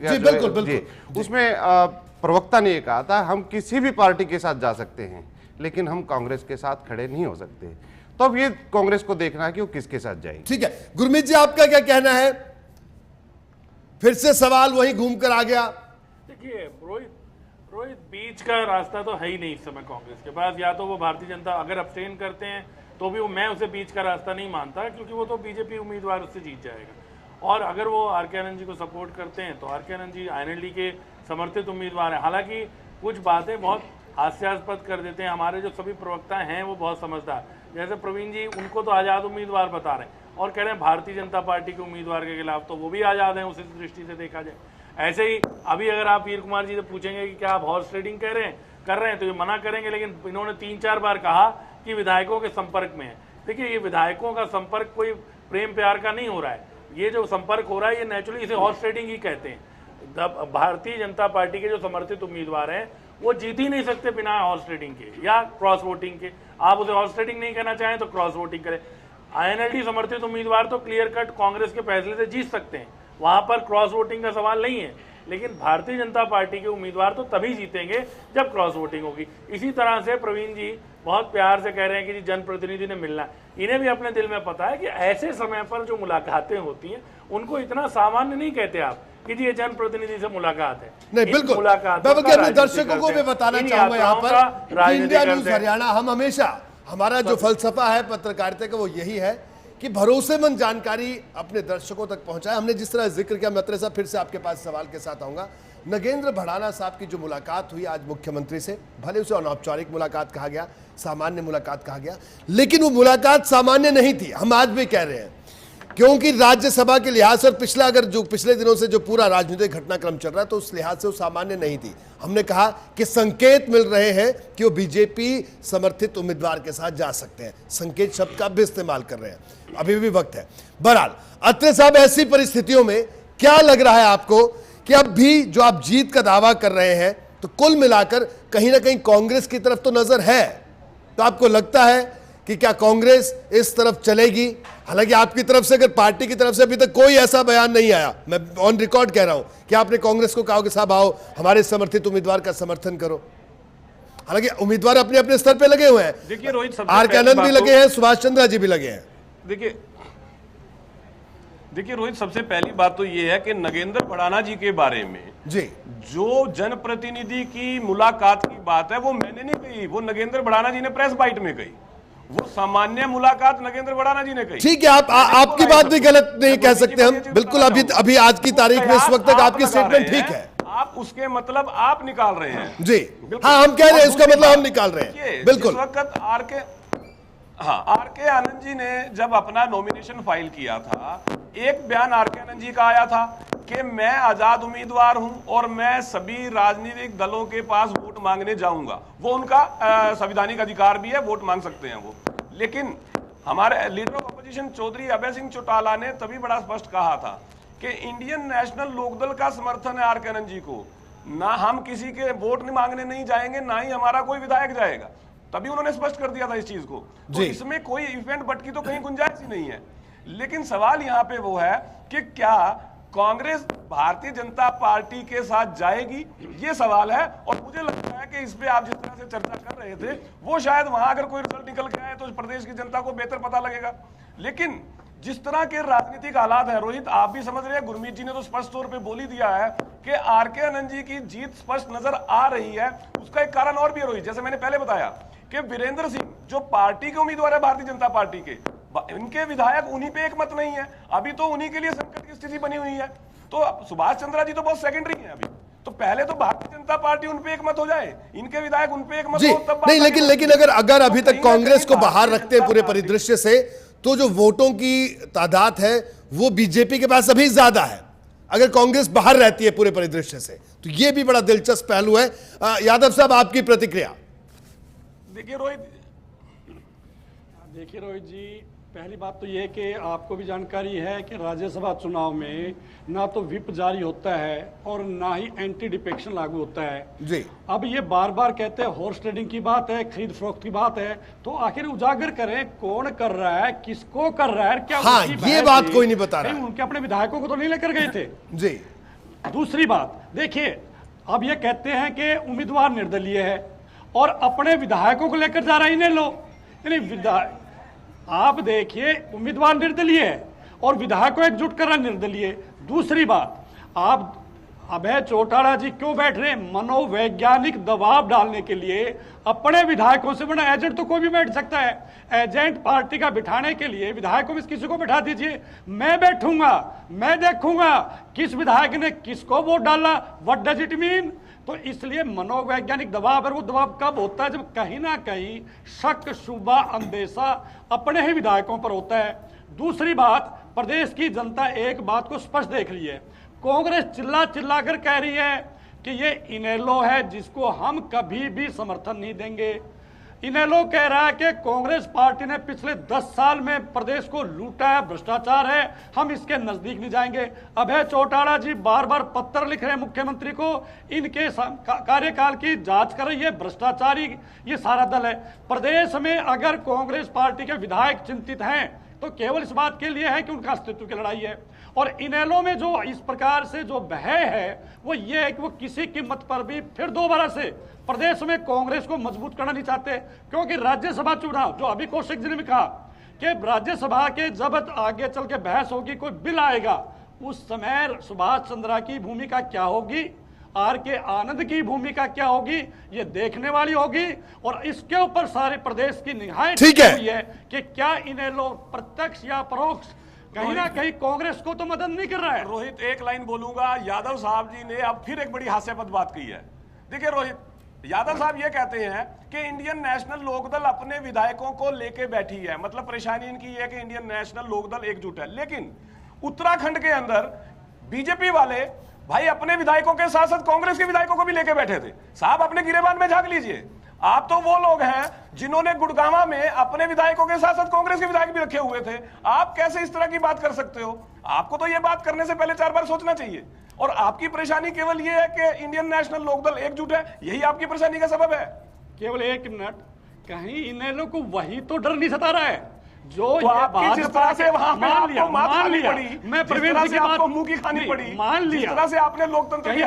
जी, बिल्कुल, उसमें प्रवक्ता ने कहा था हम किसी भी पार्टी के साथ जा सकते हैं, लेकिन हम कांग्रेस के साथ खड़े नहीं हो सकते। तो अब ये कांग्रेस को देखना है कि वो किसके साथ जाएगी। ठीक है गुरमीत जी, आपका क्या कहना है? फिर से सवाल वही घूम कर आ गया। देखिए रोहित बीच का रास्ता तो है ही नहीं इस समय कांग्रेस के पास। या तो वो भारतीय जनता अगर अब्सटेन करते हैं तो भी मैं उसे बीच का रास्ता नहीं मानता, क्योंकि वो तो बीजेपी उम्मीदवार उससे जीत जाएगा। और अगर वो आर.के. आनंद जी को सपोर्ट करते हैं तो आर.के. आनंद जी आईएनएलडी के समर्थित उम्मीदवार हैं। हालांकि कुछ बातें बहुत हास्यास्पद कर देते हैं। हमारे जो सभी प्रवक्ता हैं वो बहुत समझदार, जैसे प्रवीण जी, उनको तो आज़ाद उम्मीदवार बता रहे हैं और कह रहे हैं भारतीय जनता पार्टी के उम्मीदवार के खिलाफ, तो वो भी आज़ाद हैं उसी दृष्टि से देखा जाए। ऐसे ही अभी अगर आप वीर कुमार जी से पूछेंगे कि क्या आप हॉर्स ट्रेडिंग कर रहे हैं तो ये मना करेंगे, लेकिन इन्होंने 3-4 बार कहा कि विधायकों के संपर्क में है। देखिए ये विधायकों का संपर्क कोई प्रेम प्यार का नहीं हो रहा है, ये जो संपर्क हो रहा है ये नेचुरली इसे हॉर्स ट्रेडिंग ही कहते हैं। भारतीय जनता पार्टी के जो समर्थित उम्मीदवार हैं वो जीत ही नहीं सकते बिना हॉर्स ट्रेडिंग के या क्रॉस वोटिंग के। आप उसे हॉर्स ट्रेडिंग नहीं करना चाहें तो क्रॉस वोटिंग करें। आईएनएलडी समर्थित उम्मीदवार तो क्लियर कट कांग्रेस के फैसले से जीत सकते हैं, वहां पर क्रॉस वोटिंग का सवाल नहीं है। लेकिन भारतीय जनता पार्टी के उम्मीदवार तो तभी जीतेंगे जब क्रॉस वोटिंग होगी। इसी तरह से प्रवीण जी बहुत प्यार से कह रहे हैं कि जी जनप्रतिनिधि ने मिलना है। इन्हें भी अपने दिल में पता है कि ऐसे समय पर जो मुलाकातें होती हैं उनको इतना सामान्य नहीं कहते आप कि जी ये जनप्रतिनिधि से मुलाकात है। नहीं बिल्कुल, मैं अपने दर्शकों को भी बताना चाहूंगा यहाँ पर इंडिया न्यूज हरियाणा, हम हमेशा हमारा जो फलसफा है पत्रकारिता का वो यही है कि भरोसेमंद जानकारी अपने दर्शकों तक पहुंचाए। हमने जिस तरह जिक्र किया, मैं साहब फिर से आपके पास सवाल के साथ आऊंगा। नगेंद्र भड़ाना साहब की जो मुलाकात हुई आज मुख्यमंत्री से, भले उसे अनौपचारिक मुलाकात कहा गया, सामान्य मुलाकात कहा गया, लेकिन वो मुलाकात सामान्य नहीं थी। हम आज भी कह रहे हैं क्योंकि राज्यसभा के लिहाज से और पिछला अगर जो पिछले दिनों से जो पूरा राजनीतिक घटनाक्रम चल रहा है तो उस लिहाज से वो सामान्य नहीं थी। हमने कहा कि संकेत मिल रहे हैं कि वो बीजेपी समर्थित उम्मीदवार के साथ जा सकते हैं। संकेत शब्द का भी इस्तेमाल कर रहे हैं, अभी भी वक्त है। बहरहाल अत्रे साहब, ऐसी परिस्थितियों में क्या लग रहा है आपको कि अब भी जो आप जीत का दावा कर रहे हैं तो कुल मिलाकर कहीं ना कहीं कांग्रेस की तरफ तो नजर है, तो आपको लगता है कि क्या कांग्रेस इस तरफ चलेगी? हालांकि आपकी तरफ से, अगर पार्टी की तरफ से अभी तक कोई ऐसा बयान नहीं आया, मैं ऑन रिकॉर्ड कह रहा हूं कि आपने कांग्रेस को कहा कि साहब आओ हमारे समर्थित उम्मीदवार का समर्थन करो। हालांकि उम्मीदवार अपने अपने स्तर पे लगे हुए हैं। देखिए रोहित, आर.के. आनंद भी लगे हैं, सुभाष चंद्रा जी भी लगे हैं। देखिए रोहित, सबसे पहली बात तो ये है कि नगेंद्र भड़ाना जी के बारे में जी जो जनप्रतिनिधि की मुलाकात की बात है वो मैंने नहीं कही, वो नगेंद्र भड़ाना जी ने प्रेस बाइट में कही। वो सामान्य मुलाकात नगेंद्र भड़ाना जी ने कही। ठीक है, आपकी बात भी गलत नहीं कह सकते हम, बिल्कुल। अभी आज की तारीख में इस वक्त तक आपकी स्टेटमेंट ठीक है। आप उसके मतलब आप निकाल रहे हैं जी, हाँ, हम कह रहे हैं उसका मतलब हम निकाल रहे हैं, बिल्कुल। जिस वक्त आर के आनंद जी ने जब अपना नॉमिनेशन फाइल किया था, एक बयान आर के आनंद जी का आया था कि मैं आजाद उम्मीदवार हूं और मैं सभी राजनीतिक दलों के पास वोट मांगने जाऊंगा। वो उनका संवैधानिक अधिकार भी है, वोट मांग सकते हैं वो। लेकिन हमारे leader of opposition Chaudhary Abhay Singh Chautala ने तभी बड़ा स्पष्ट कहा था कि इंडियन नेशनल लोकदल का समर्थन है आर के आनंद जी को, ना हम किसी के वोट मांगने नहीं जाएंगे, ना ही हमारा कोई विधायक जाएगा। तभी उन्होंने स्पष्ट कर दिया था इस चीज को। तो इसमें कोई इवेंट बट की तो कहीं गुंजाइश ही नहीं है। लेकिन सवाल यहाँ पे वो है कि क्या कांग्रेस भारतीय जनता पार्टी के साथ जाएगी, ये सवाल है। और मुझे लगता है कि इस पे आप जिस तरह से चर्चा कर रहे थे, वो शायद वहां अगर कोई रिजल्ट निकल के आए तो प्रदेश की जनता को बेहतर पता लगेगा। लेकिन जिस तरह के राजनीतिक हालात है, रोहित आप भी समझ रहे हैं, गुरमीत जी ने तो स्पष्ट तौर पे बोल ही दिया है कि आर के आनंद जी की जीत स्पष्ट नजर आ रही है। उसका एक कारण और भी है रोहित, जैसे मैंने पहले बताया कि वीरेंद्र सिंह जो पार्टी के उम्मीदवार है भारतीय जनता पार्टी के, इनके विधायक उन्हीं पे एक मत नहीं है। अभी तो उन्हीं के लिए संकट की स्थिति बनी हुई है। तो सुभाष चंद्रा जी तो बहुत सेकेंडरी है अभी, तो पहले तो भारतीय जनता पार्टी उन पे एक मत हो जाए, इनके विधायक उन पे एक मत हो, तब नहीं। लेकिन अगर अभी तक कांग्रेस को बाहर रखते हैं पूरे परिदृश्य से, तो जो वोटों की तादाद है वो बीजेपी के पास अभी ज्यादा है, अगर कांग्रेस बाहर रहती है पूरे परिदृश्य से। तो ये भी बड़ा दिलचस्प पहलू है। यादव साहब, आपकी प्रतिक्रिया। देखिए रोहित जी, पहली बात तो ये कि आपको भी जानकारी है कि राज्यसभा चुनाव में ना तो व्हिप जारी होता है और ना ही एंटी डिफेक्शन लागू होता है जी। अब ये बार बार कहते हैं हॉर्स ट्रेडिंग की बात है, खरीद फरोख्त की बात है, तो आखिर उजागर करें कौन कर रहा है, किसको कर रहा है, क्या हाँ, ये बात कोई नहीं बता रहा है। उनके अपने विधायकों को तो नहीं लेकर गए थे जी। दूसरी बात देखिए, अब ये कहते हैं कि उम्मीदवार निर्दलीय है और अपने विधायकों को लेकर जा रहा है इन्हें लो। आप देखिए, उम्मीदवार निर्दलीय है और विधायक को एकजुट कर रहा निर्दलीय। दूसरी बात, आप अभय चौटाला जी क्यों बैठ रहे हैं? मनोवैज्ञानिक दबाव डालने के लिए। अपने विधायकों से बड़ा एजेंट तो कोई भी बैठ सकता है। एजेंट पार्टी का बिठाने के लिए विधायकों में किसी को बैठा दीजिए, मैं बैठूंगा, मैं देखूंगा किस विधायक ने किसको वोट डाला, व्हाट डज इट मीन। तो इसलिए मनोवैज्ञानिक दबाव है, वो दबाव कब होता है? जब कहीं ना कहीं शक, शुबा, अंदेशा अपने ही विधायकों पर होता है। दूसरी बात, प्रदेश की जनता एक बात को स्पष्ट देख रही है, कांग्रेस चिल्ला चिल्ला कर कह रही है कि ये इनेलो है जिसको हम कभी भी समर्थन नहीं देंगे। इनेलो कह रहा है कि कांग्रेस पार्टी ने पिछले 10 साल में प्रदेश को लूटा है, भ्रष्टाचार है, हम इसके नजदीक नहीं जाएंगे। अभय चौटाला जी बार बार पत्र लिख रहे हैं मुख्यमंत्री को, इनके कार्यकाल की जांच कर रही है, भ्रष्टाचारी ये सारा दल है। प्रदेश में अगर कांग्रेस पार्टी के विधायक चिंतित हैं तो केवल इस बात के लिए है कि उनका अस्तित्व की लड़ाई है। और इनेलो में जो इस प्रकार से जो भय है वो ये है कि वो किसी कीमत पर भी फिर दोबारा से प्रदेश में कांग्रेस को मजबूत करना नहीं चाहते। क्योंकि राज्यसभा चुनाव, जो अभी कौशिक जी ने कहा कि राज्यसभा के जब आगे चल के बहस होगी, कोई बिल आएगा, उस समय सुभाष चंद्रा की भूमिका क्या होगी, आर के आनंद की भूमिका क्या होगी, ये देखने वाली होगी। और इसके ऊपर सारे प्रदेश की निगाहें हुई है कि क्या इनेलो प्रत्यक्ष या परोक्ष कहीं ना कहीं कांग्रेस को तो मदद नहीं कर रहा है। रोहित, एक लाइन बोलूंगा, यादव साहब जी ने अब फिर एक बड़ी हास्यास्पद बात की है। देखिए रोहित, यादव साहब ये कहते हैं कि इंडियन नेशनल लोकदल अपने विधायकों को लेके बैठी है, मतलब परेशानी इनकी है कि इंडियन नेशनल लोकदल एकजुट है। लेकिन उत्तराखंड के अंदर बीजेपी वाले भाई अपने विधायकों के साथ साथ कांग्रेस के विधायकों को भी लेके बैठे थे। साहब अपने गिरेबान में झांक लीजिए, आप तो वो लोग हैं जिन्होंने गुड़गांवा में अपने विधायकों के साथ साथ कांग्रेस के विधायक भी रखे हुए थे। आप कैसे इस तरह की बात कर सकते हो? आपको तो ये बात करने से पहले 4 बार सोचना चाहिए। और आपकी परेशानी केवल ये है कि इंडियन नेशनल लोकदल एकजुट है, यही आपकी परेशानी का सबब है। केवल एक मिनट, कहीं इनेलो को वही तो डर नहीं सता रहा है जो तो आपकी जिस तरह से वहां पे आपको मात खानी पड़ी, मैं प्रवीण जी की बात आपको मुंह की खानी पड़ी, मान लिया, जिस तरह से आपने लोकतंत्र की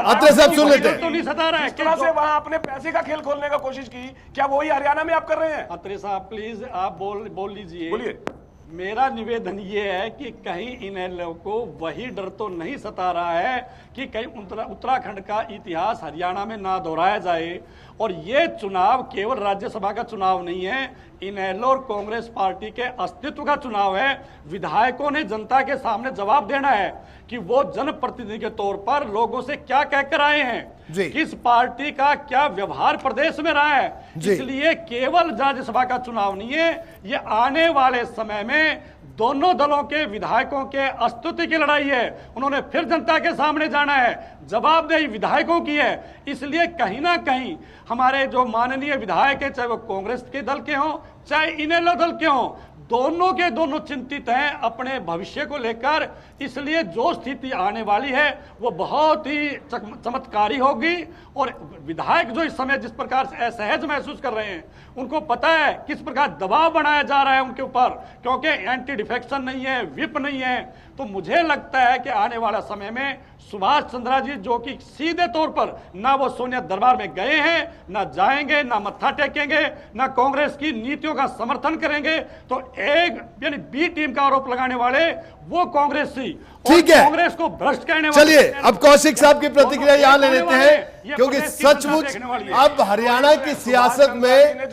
सुन लेते हैं, तो नहीं सता रहा है, जिस तरह से वहां आपने पैसे का खेल खोलने का कोशिश की, क्या वही हरियाणा में आप कर रहे हैं? अत्रे साहब प्लीज आप बोल लीजिए। बोलिए। मेरा निवेदन ये है कि कहीं इनेलो को वही डर तो नहीं सता रहा है कि कहीं उत्तराखंड का इतिहास हरियाणा में ना दोहराया जाए। और ये चुनाव केवल राज्यसभा का चुनाव नहीं है, इनेलो और कांग्रेस पार्टी के अस्तित्व का चुनाव है। विधायकों ने जनता के सामने जवाब देना है कि वो जनप्रतिनिधि के तौर पर लोगों से क्या कहकर आए हैं, किस पार्टी का क्या व्यवहार प्रदेश में रहा है। इसलिए केवल राज्यसभा का चुनाव नहीं है, ये आने वाले समय में दोनों दलों के विधायकों के अस्तित्व की लड़ाई है। उन्होंने फिर जनता के सामने जाना है, जवाबदेही विधायकों की है। इसलिए कहीं ना कहीं हमारे जो माननीय विधायक है, चाहे वो कांग्रेस के दल के हों चाहे इनेलो दल के हों, दोनों के दोनों चिंतित हैं अपने भविष्य को लेकर। इसलिए जो स्थिति आने वाली है वो बहुत ही चमत्कारी होगी। और विधायक जो इस समय जिस प्रकार से असहज महसूस कर रहे हैं, उनको पता है किस प्रकार दबाव बनाया जा रहा है उनके ऊपर, क्योंकि एंटी डिफेक्शन नहीं है, विप नहीं है। तो मुझे लगता है कि आने वाला समय में सुभाष चंद्रा जी, जो कि सीधे तौर पर ना वो सोनिया दरबार में गए हैं, ना जाएंगे, ना मत्था टेकेंगे, ना कांग्रेस की नीतियों का समर्थन करेंगे, तो एक यानी बी टीम का आरोप लगाने वाले वो कांग्रेस थी, ठीक है, कांग्रेस को भ्रष्ट कहने वाले। चलिए अब कौशिक साहब की प्रतिक्रिया यहां ले लेते हैं, क्योंकि सचमुच अब हरियाणा की सियासत में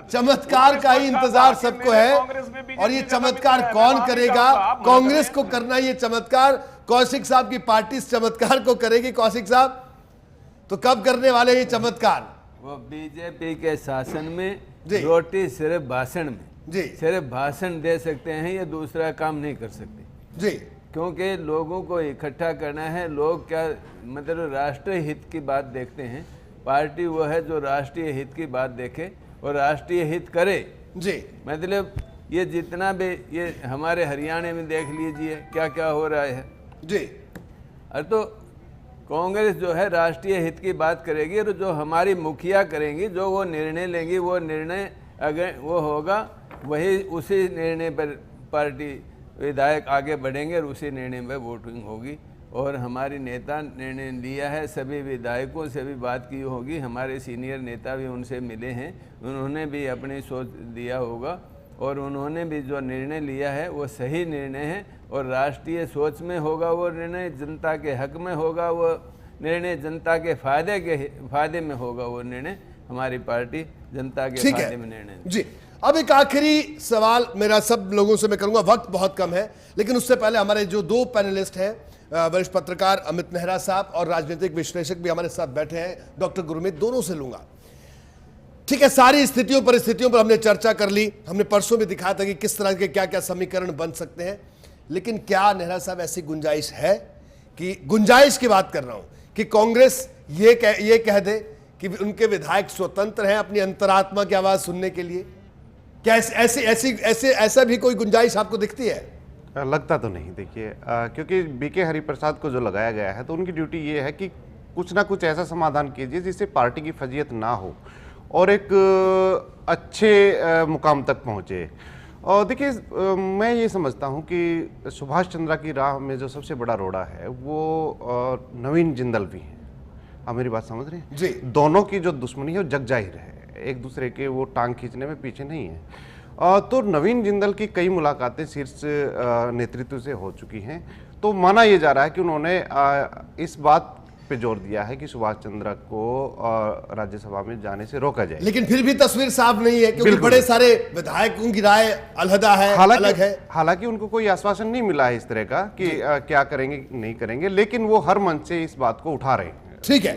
चमत्कार का ही इंतजार सबको है। और ये चमत्कार कौन करेगा? कांग्रेस को करना ये चमत्कार, कौशिक साहब की पार्टी इस चमत्कार को करेगी। कौशिक साहब, तो कब करने वाले ये चमत्कार? वो बीजेपी के शासन में रोटी सिर्फ भाषण में जी, सिर्फ भाषण दे सकते हैं, ये दूसरा काम नहीं कर सकते जी, क्योंकि लोगों को इकट्ठा करना है। लोग क्या मतलब राष्ट्रीय हित की बात देखते हैं, पार्टी वो है जो राष्ट्रीय हित की बात देखे और राष्ट्रीय हित करे जी। मतलब ये जितना भी ये हमारे हरियाणा में देख लीजिए क्या क्या हो रहा है जी। अरे तो कांग्रेस जो है राष्ट्रीय हित की बात करेगी और जो हमारी मुखिया करेंगी, जो वो निर्णय लेंगी, वो निर्णय अगर वो होगा वही उसी निर्णय पर पार्टी विधायक आगे बढ़ेंगे और उसी निर्णय पर वोटिंग होगी। और हमारी नेता निर्णय लिया है, सभी विधायकों से भी बात की होगी, हमारे सीनियर नेता भी उनसे मिले हैं, उन्होंने भी अपनी सोच दिया होगा और उन्होंने भी जो निर्णय लिया है वो सही निर्णय है और राष्ट्रीय सोच में होगा वो निर्णय, जनता के हक में होगा वो निर्णय, जनता के फायदे में होगा वो निर्णय। हमारी पार्टी जनता के फायदे में निर्णय जी। अब एक आखिरी सवाल मेरा सब लोगों से मैं करूंगा, वक्त बहुत कम है, लेकिन उससे पहले हमारे जो दो पैनलिस्ट हैं, वरिष्ठ पत्रकार अमित नेहरा साहब और राजनीतिक विश्लेषक भी हमारे साथ बैठे हैं डॉक्टर गुरमीत, दोनों से लूंगा। ठीक है, सारी स्थितियों परिस्थितियों पर हमने चर्चा कर ली, हमने परसों भी दिखाया था कि किस तरह के क्या क्या समीकरण बन सकते हैं, लेकिन क्या नेहरा साहब ऐसी गुंजाइश है कि, गुंजाइश की बात कर रहा हूं, कि कांग्रेस ये कह दे कि उनके विधायक स्वतंत्र हैं अपनी अंतरात्मा की आवाज सुनने के लिए? क्या ऐसा भी कोई गुंजाइश आपको दिखती है? लगता तो नहीं। देखिए क्योंकि बीके हरिप्रसाद को जो लगाया गया है तो उनकी ड्यूटी ये है कि कुछ ना कुछ ऐसा समाधान कीजिए जिससे पार्टी की फजीयत ना हो और एक अच्छे मुकाम तक पहुंचे। और देखिए मैं ये समझता हूं कि सुभाष चंद्रा की राह में जो सबसे बड़ा रोड़ा है वो नवीन जिंदल भी है। आप मेरी बात समझ रहे हैं जी? दोनों की जो दुश्मनी है वो जग जाहिर है, एक दूसरे के वो टांग खींचने में पीछे नहीं है। तो नवीन जिंदल की कई मुलाकातें शीर्ष नेतृत्व से हो चुकी हैं, तो माना यह जा रहा है कि उन्होंने इस बात पे जोर दिया है कि सुभाष चंद्रा को राज्यसभा में जाने से रोका जाए। लेकिन फिर भी तस्वीर साफ नहीं है, क्योंकि बड़े सारे विधायकों की राय अलहदा है, अलग है। हालांकि उनको कोई आश्वासन नहीं मिला है इस तरह का कि क्या करेंगे नहीं करेंगे, लेकिन वो हर मंच से इस बात को उठा रहे हैं। ठीक है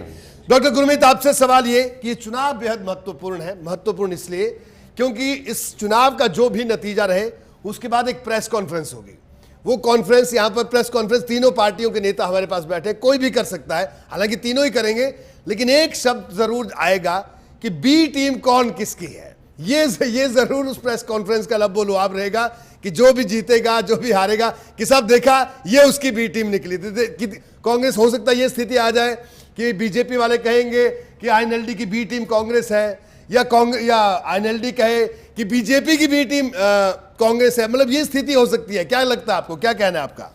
डॉक्टर गुरमीत, आपसे सवाल ये कि ये चुनाव बेहद महत्वपूर्ण है। महत्वपूर्ण इसलिए क्योंकि इस चुनाव का जो भी नतीजा रहे उसके बाद एक प्रेस कॉन्फ्रेंस होगी। वो कॉन्फ्रेंस, यहां पर प्रेस कॉन्फ्रेंस तीनों पार्टियों के नेता हमारे पास बैठे, कोई भी कर सकता है, हालांकि तीनों ही करेंगे, लेकिन एक शब्द जरूर आएगा कि बी टीम कौन किसकी है। ये जरूर उस प्रेस कॉन्फ्रेंस का लब्बो लुआब रहेगा कि जो भी जीतेगा जो भी हारेगा कि सब देखा ये उसकी बी टीम निकली। कांग्रेस, हो सकता है ये स्थिति आ जाए कि बीजेपी वाले कहेंगे कि आईएनएलडी की बी टीम कांग्रेस है, या आईएनएलडी कहे कि बीजेपी की बी टीम कांग्रेस है। मतलब ये स्थिति हो सकती है। क्या लगता है आपको, क्या कहना है आपका?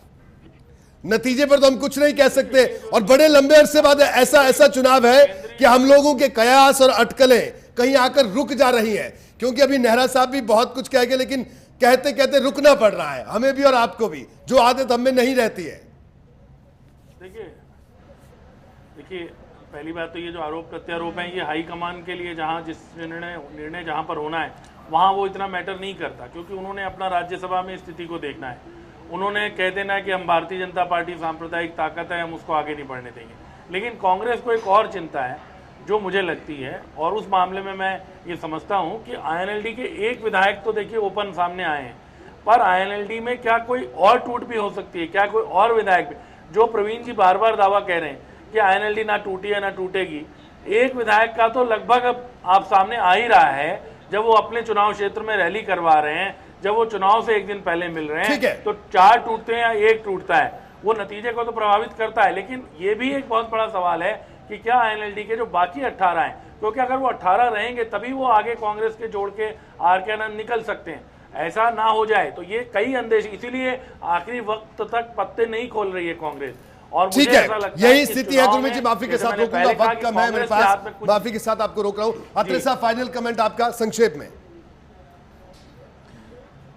नतीजे पर तो हम कुछ नहीं कह सकते, और बड़े लंबे अरसे बाद ऐसा चुनाव है कि हम लोगों के कयास और अटकलें कहीं आकर रुक जा रही हैं। क्योंकि अभी नेहरा साहब भी बहुत कुछ कह गए, लेकिन कहते कहते रुकना पड़ रहा है हमें भी और आपको भी, जो आदत हमें नहीं रहती है। देखिए पहली बात तो ये जो आरोप प्रत्यारोप है ये हाई कमान के लिए जहाँ जिस निर्णय जहाँ पर होना है वहाँ वो इतना मैटर नहीं करता, क्योंकि उन्होंने अपना राज्यसभा में स्थिति को देखना है। उन्होंने कह देना है कि हम भारतीय जनता पार्टी सांप्रदायिक ताकत है, हम उसको आगे नहीं बढ़ने देंगे। लेकिन कांग्रेस को एक और चिंता है जो मुझे लगती है, और उस मामले में मैं ये समझता हूँ कि आईएनएलडी के एक विधायक तो देखिए ओपन सामने आए हैं, पर आईएनएलडी में क्या कोई और टूट भी हो सकती है, क्या कोई और विधायक भी, जो प्रवीण जी बार बार दावा कह रहे हैं कि आईएनएलडी ना टूटी है ना टूटेगी, एक विधायक का तो लगभग अब आप सामने आ ही रहा है। जब वो अपने चुनाव क्षेत्र में रैली करवा रहे हैं, जब वो चुनाव से एक दिन पहले मिल रहे हैं, तो 4 टूटते हैं या 1 टूटता है, वो नतीजे को तो प्रभावित करता है। लेकिन ये भी एक बहुत बड़ा सवाल है कि क्या आईएनएलडी के जो बाकी 18 हैं, क्योंकि अगर वो 18 रहेंगे तभी वो आगे कांग्रेस के जोड़ के आरके आनंद निकल सकते हैं। ऐसा ना हो जाए तो ये कई अंदेश, इसीलिए आखिरी वक्त तक पत्ते नहीं खोल रही है कांग्रेस। और ठीक है, यही स्थिति है। गुरमीत जी माफी के साथ रोकूंगा, वक्त कम है मेरे पास, माफी के साथ आपको रोक रहा हूं। अत्रे साहब फाइनल कमेंट आपका संक्षेप में।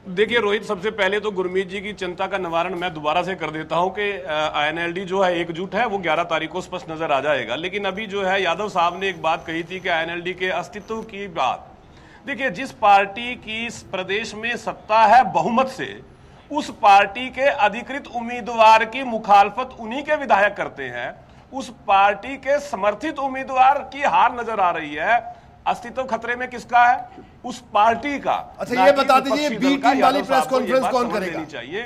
देखिए रोहित, सबसे पहले तो गुरमीत जी की चिंता का निवारण मैं दोबारा से कर देता हूं कि आईएनएलडी जो है एकजुट है, वो 11 तारीख को स्पष्ट नजर आ जाएगा। लेकिन अभी जो है यादव साहब ने एक बात कही थी कि आईएनएलडी के अस्तित्व की बात, देखिए जिस पार्टी की प्रदेश में सत्ता है बहुमत से, उस पार्टी के अधिकृत उम्मीदवार की मुखालफत उन्हीं के विधायक करते हैं, उस पार्टी के समर्थित उम्मीदवार की हार नजर आ रही है। अस्तित्व खतरे में किसका है? उस पार्टी का। अच्छा ये बता दीजिए बी टीम वाली प्रेस कॉन्फ्रेंस कौन करेगा? चाहिए।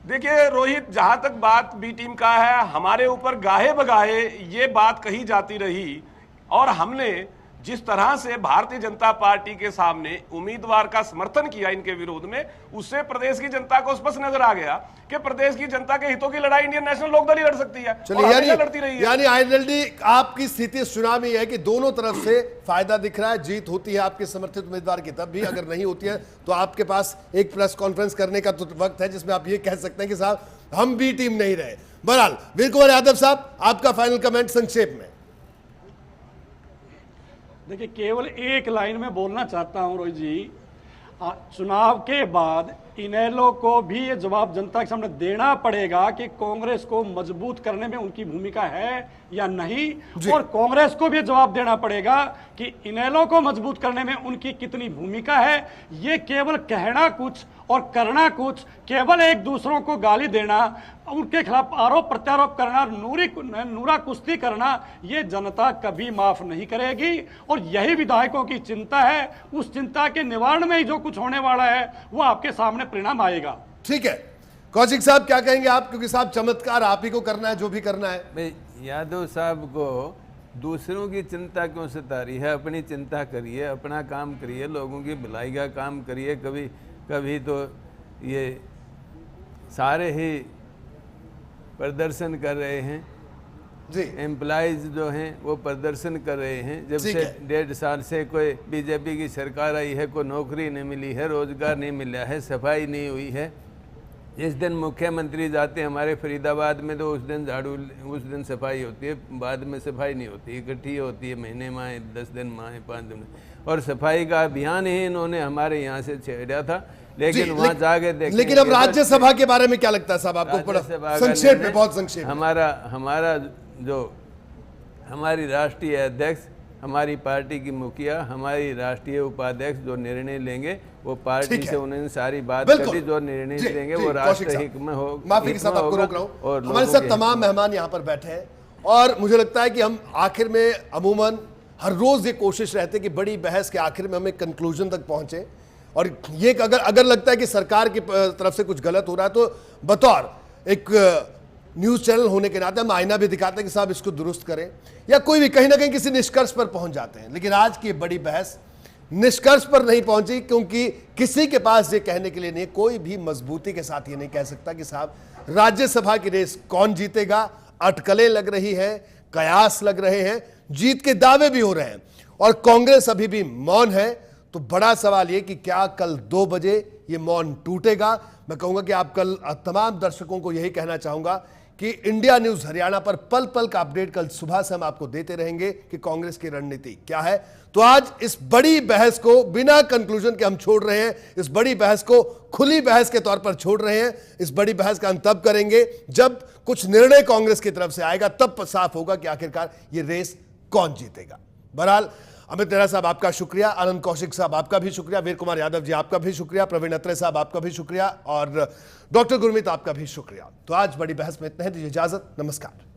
देखिए रोहित, जहां तक बात बी टीम का है, हमारे ऊपर गाहे बगाहे ये बात कही जाती रही, और हमने जिस तरह से भारतीय जनता पार्टी के सामने उम्मीदवार का समर्थन किया इनके विरोध में, उससे प्रदेश की जनता को स्पष्ट नजर आ गया कि प्रदेश की जनता के हितों की लड़ाई इंडियन नेशनल लोकदल ही लड़ सकती है। चलिए, लड़ती रही है। यानी आईएनएलडी आपकी स्थिति इस चुनाव में है कि दोनों तरफ से फायदा दिख रहा है। जीत होती है आपके समर्थित उम्मीदवार की, तब भी अगर नहीं होती है तो आपके पास एक प्रेस कॉन्फ्रेंस करने का तो वक्त है जिसमें आप ये कह सकते हैं कि साहब हम बी टीम नहीं रहे। बहरहाल वीर कुमार यादव साहब, आपका फाइनल कमेंट संक्षेप में। देखिए केवल एक लाइन में बोलना चाहता हूं रोहित जी, चुनाव के बाद इनेलो को भी ये जवाब जनता के सामने देना पड़ेगा कि कांग्रेस को मजबूत करने में उनकी भूमिका है या नहीं, और कांग्रेस को भी जवाब देना पड़ेगा कि इनेलो को मजबूत करने में उनकी कितनी भूमिका है। ये केवल कहना कुछ और करना कुछ, केवल एक दूसरों को गाली देना, उनके खिलाफ आरोप प्रत्यारोप करना, नूरा कुश्ती करना, ये जनता कभी माफ नहीं करेगी। और यही विधायकों की चिंता है, उस चिंता के निवारण में ही जो कुछ होने वाला है वो आपके सामने परिणाम आएगा। ठीक है, कौशिक साहब क्या कहेंगे आप, क्योंकि साहब चमत्कार आप ही को करना है, जो भी करना है। मैं यादव साहब को दूसरों की चिंता क्यों सता रही है? अपनी चिंता करिए, अपना काम करिए, लोगों की भलाई का काम करिए। कभी तो ये सारे ही प्रदर्शन कर रहे हैं जी, एम्प्लॉइज जो हैं वो प्रदर्शन कर रहे हैं। जब से 1.5 साल से कोई बीजेपी की सरकार आई है, कोई नौकरी नहीं मिली है, रोजगार नहीं मिला है, सफाई नहीं हुई है। जिस दिन मुख्यमंत्री जाते हैं हमारे फरीदाबाद में, तो उस दिन झाड़ू, उस दिन सफाई होती है, बाद में सफाई नहीं होती, इकट्ठी होती है, महीने माह, 10 दिन माह, 5 दिन। और सफाई का अभियान ही इन्होंने हमारे यहाँ से छेड़ा था, लेकिन वहाँ जाके देखें। लेकिन अब राज्यसभा के बारे में क्या लगता है साहब आपको? संक्षेप में, बहुत संक्षेप। हमारा जो हमारी राष्ट्रीय अध्यक्ष, हमारी पार्टी की मुखिया, हमारी राष्ट्रीय उपाध्यक्ष जो निर्णय लेंगे वो पार्टी से उन्होंने सारी बात करी, जो निर्णय लेंगे वो राष्ट्र हित में हो। माफी के साथ आपको रोक रहा हूं, और हमारे साथ तमाम मेहमान यहाँ पर बैठे हैं, और मुझे लगता है कि हम आखिर में अमूमन हर रोज ये कोशिश रहती है कि बड़ी बहस के आखिर में हम एक कंक्लूजन तक पहुंचे। और ये अगर लगता है कि सरकार की तरफ से कुछ गलत हो रहा है तो बतौर एक न्यूज चैनल होने के नाते हम आईना भी दिखाते हैं कि साहब इसको दुरुस्त करें, या कोई भी कहीं ना कहीं किसी निष्कर्ष पर पहुंच जाते हैं। लेकिन आज की बड़ी बहस निष्कर्ष पर नहीं पहुंची, क्योंकि किसी के पास ये कहने के लिए नहीं, कोई भी मजबूती के साथ ये नहीं कह सकता कि साहब राज्यसभा की रेस कौन जीतेगा। अटकलें लग रही है, कयास लग रहे हैं, जीत के दावे भी हो रहे हैं, और कांग्रेस अभी भी मौन है। तो बड़ा सवाल ये कि क्या कल 2 बजे ये मौन टूटेगा? मैं कहूंगा कि आप कल तमाम दर्शकों को यही कहना चाहूंगा कि इंडिया न्यूज हरियाणा पर पल पल का अपडेट कल सुबह से हम आपको देते रहेंगे कि कांग्रेस की रणनीति क्या है। तो आज इस बड़ी बहस को बिना कंक्लूजन के हम छोड़ रहे हैं, इस बड़ी बहस को खुली बहस के तौर पर छोड़ रहे हैं। इस बड़ी बहस का अंत तब करेंगे जब कुछ निर्णय कांग्रेस की तरफ से आएगा, तब साफ होगा कि आखिरकार ये रेस कौन जीतेगा। बहरहाल अमित नेहरा साहब आपका शुक्रिया, आनंद कौशिक साहब आपका भी शुक्रिया, वीर कुमार यादव जी आपका भी शुक्रिया, प्रवीण अत्रे साहब आपका भी शुक्रिया और डॉक्टर गुरमीत आपका भी शुक्रिया। तो आज बड़ी बहस में इतना ही, दीजिए इजाजत, नमस्कार।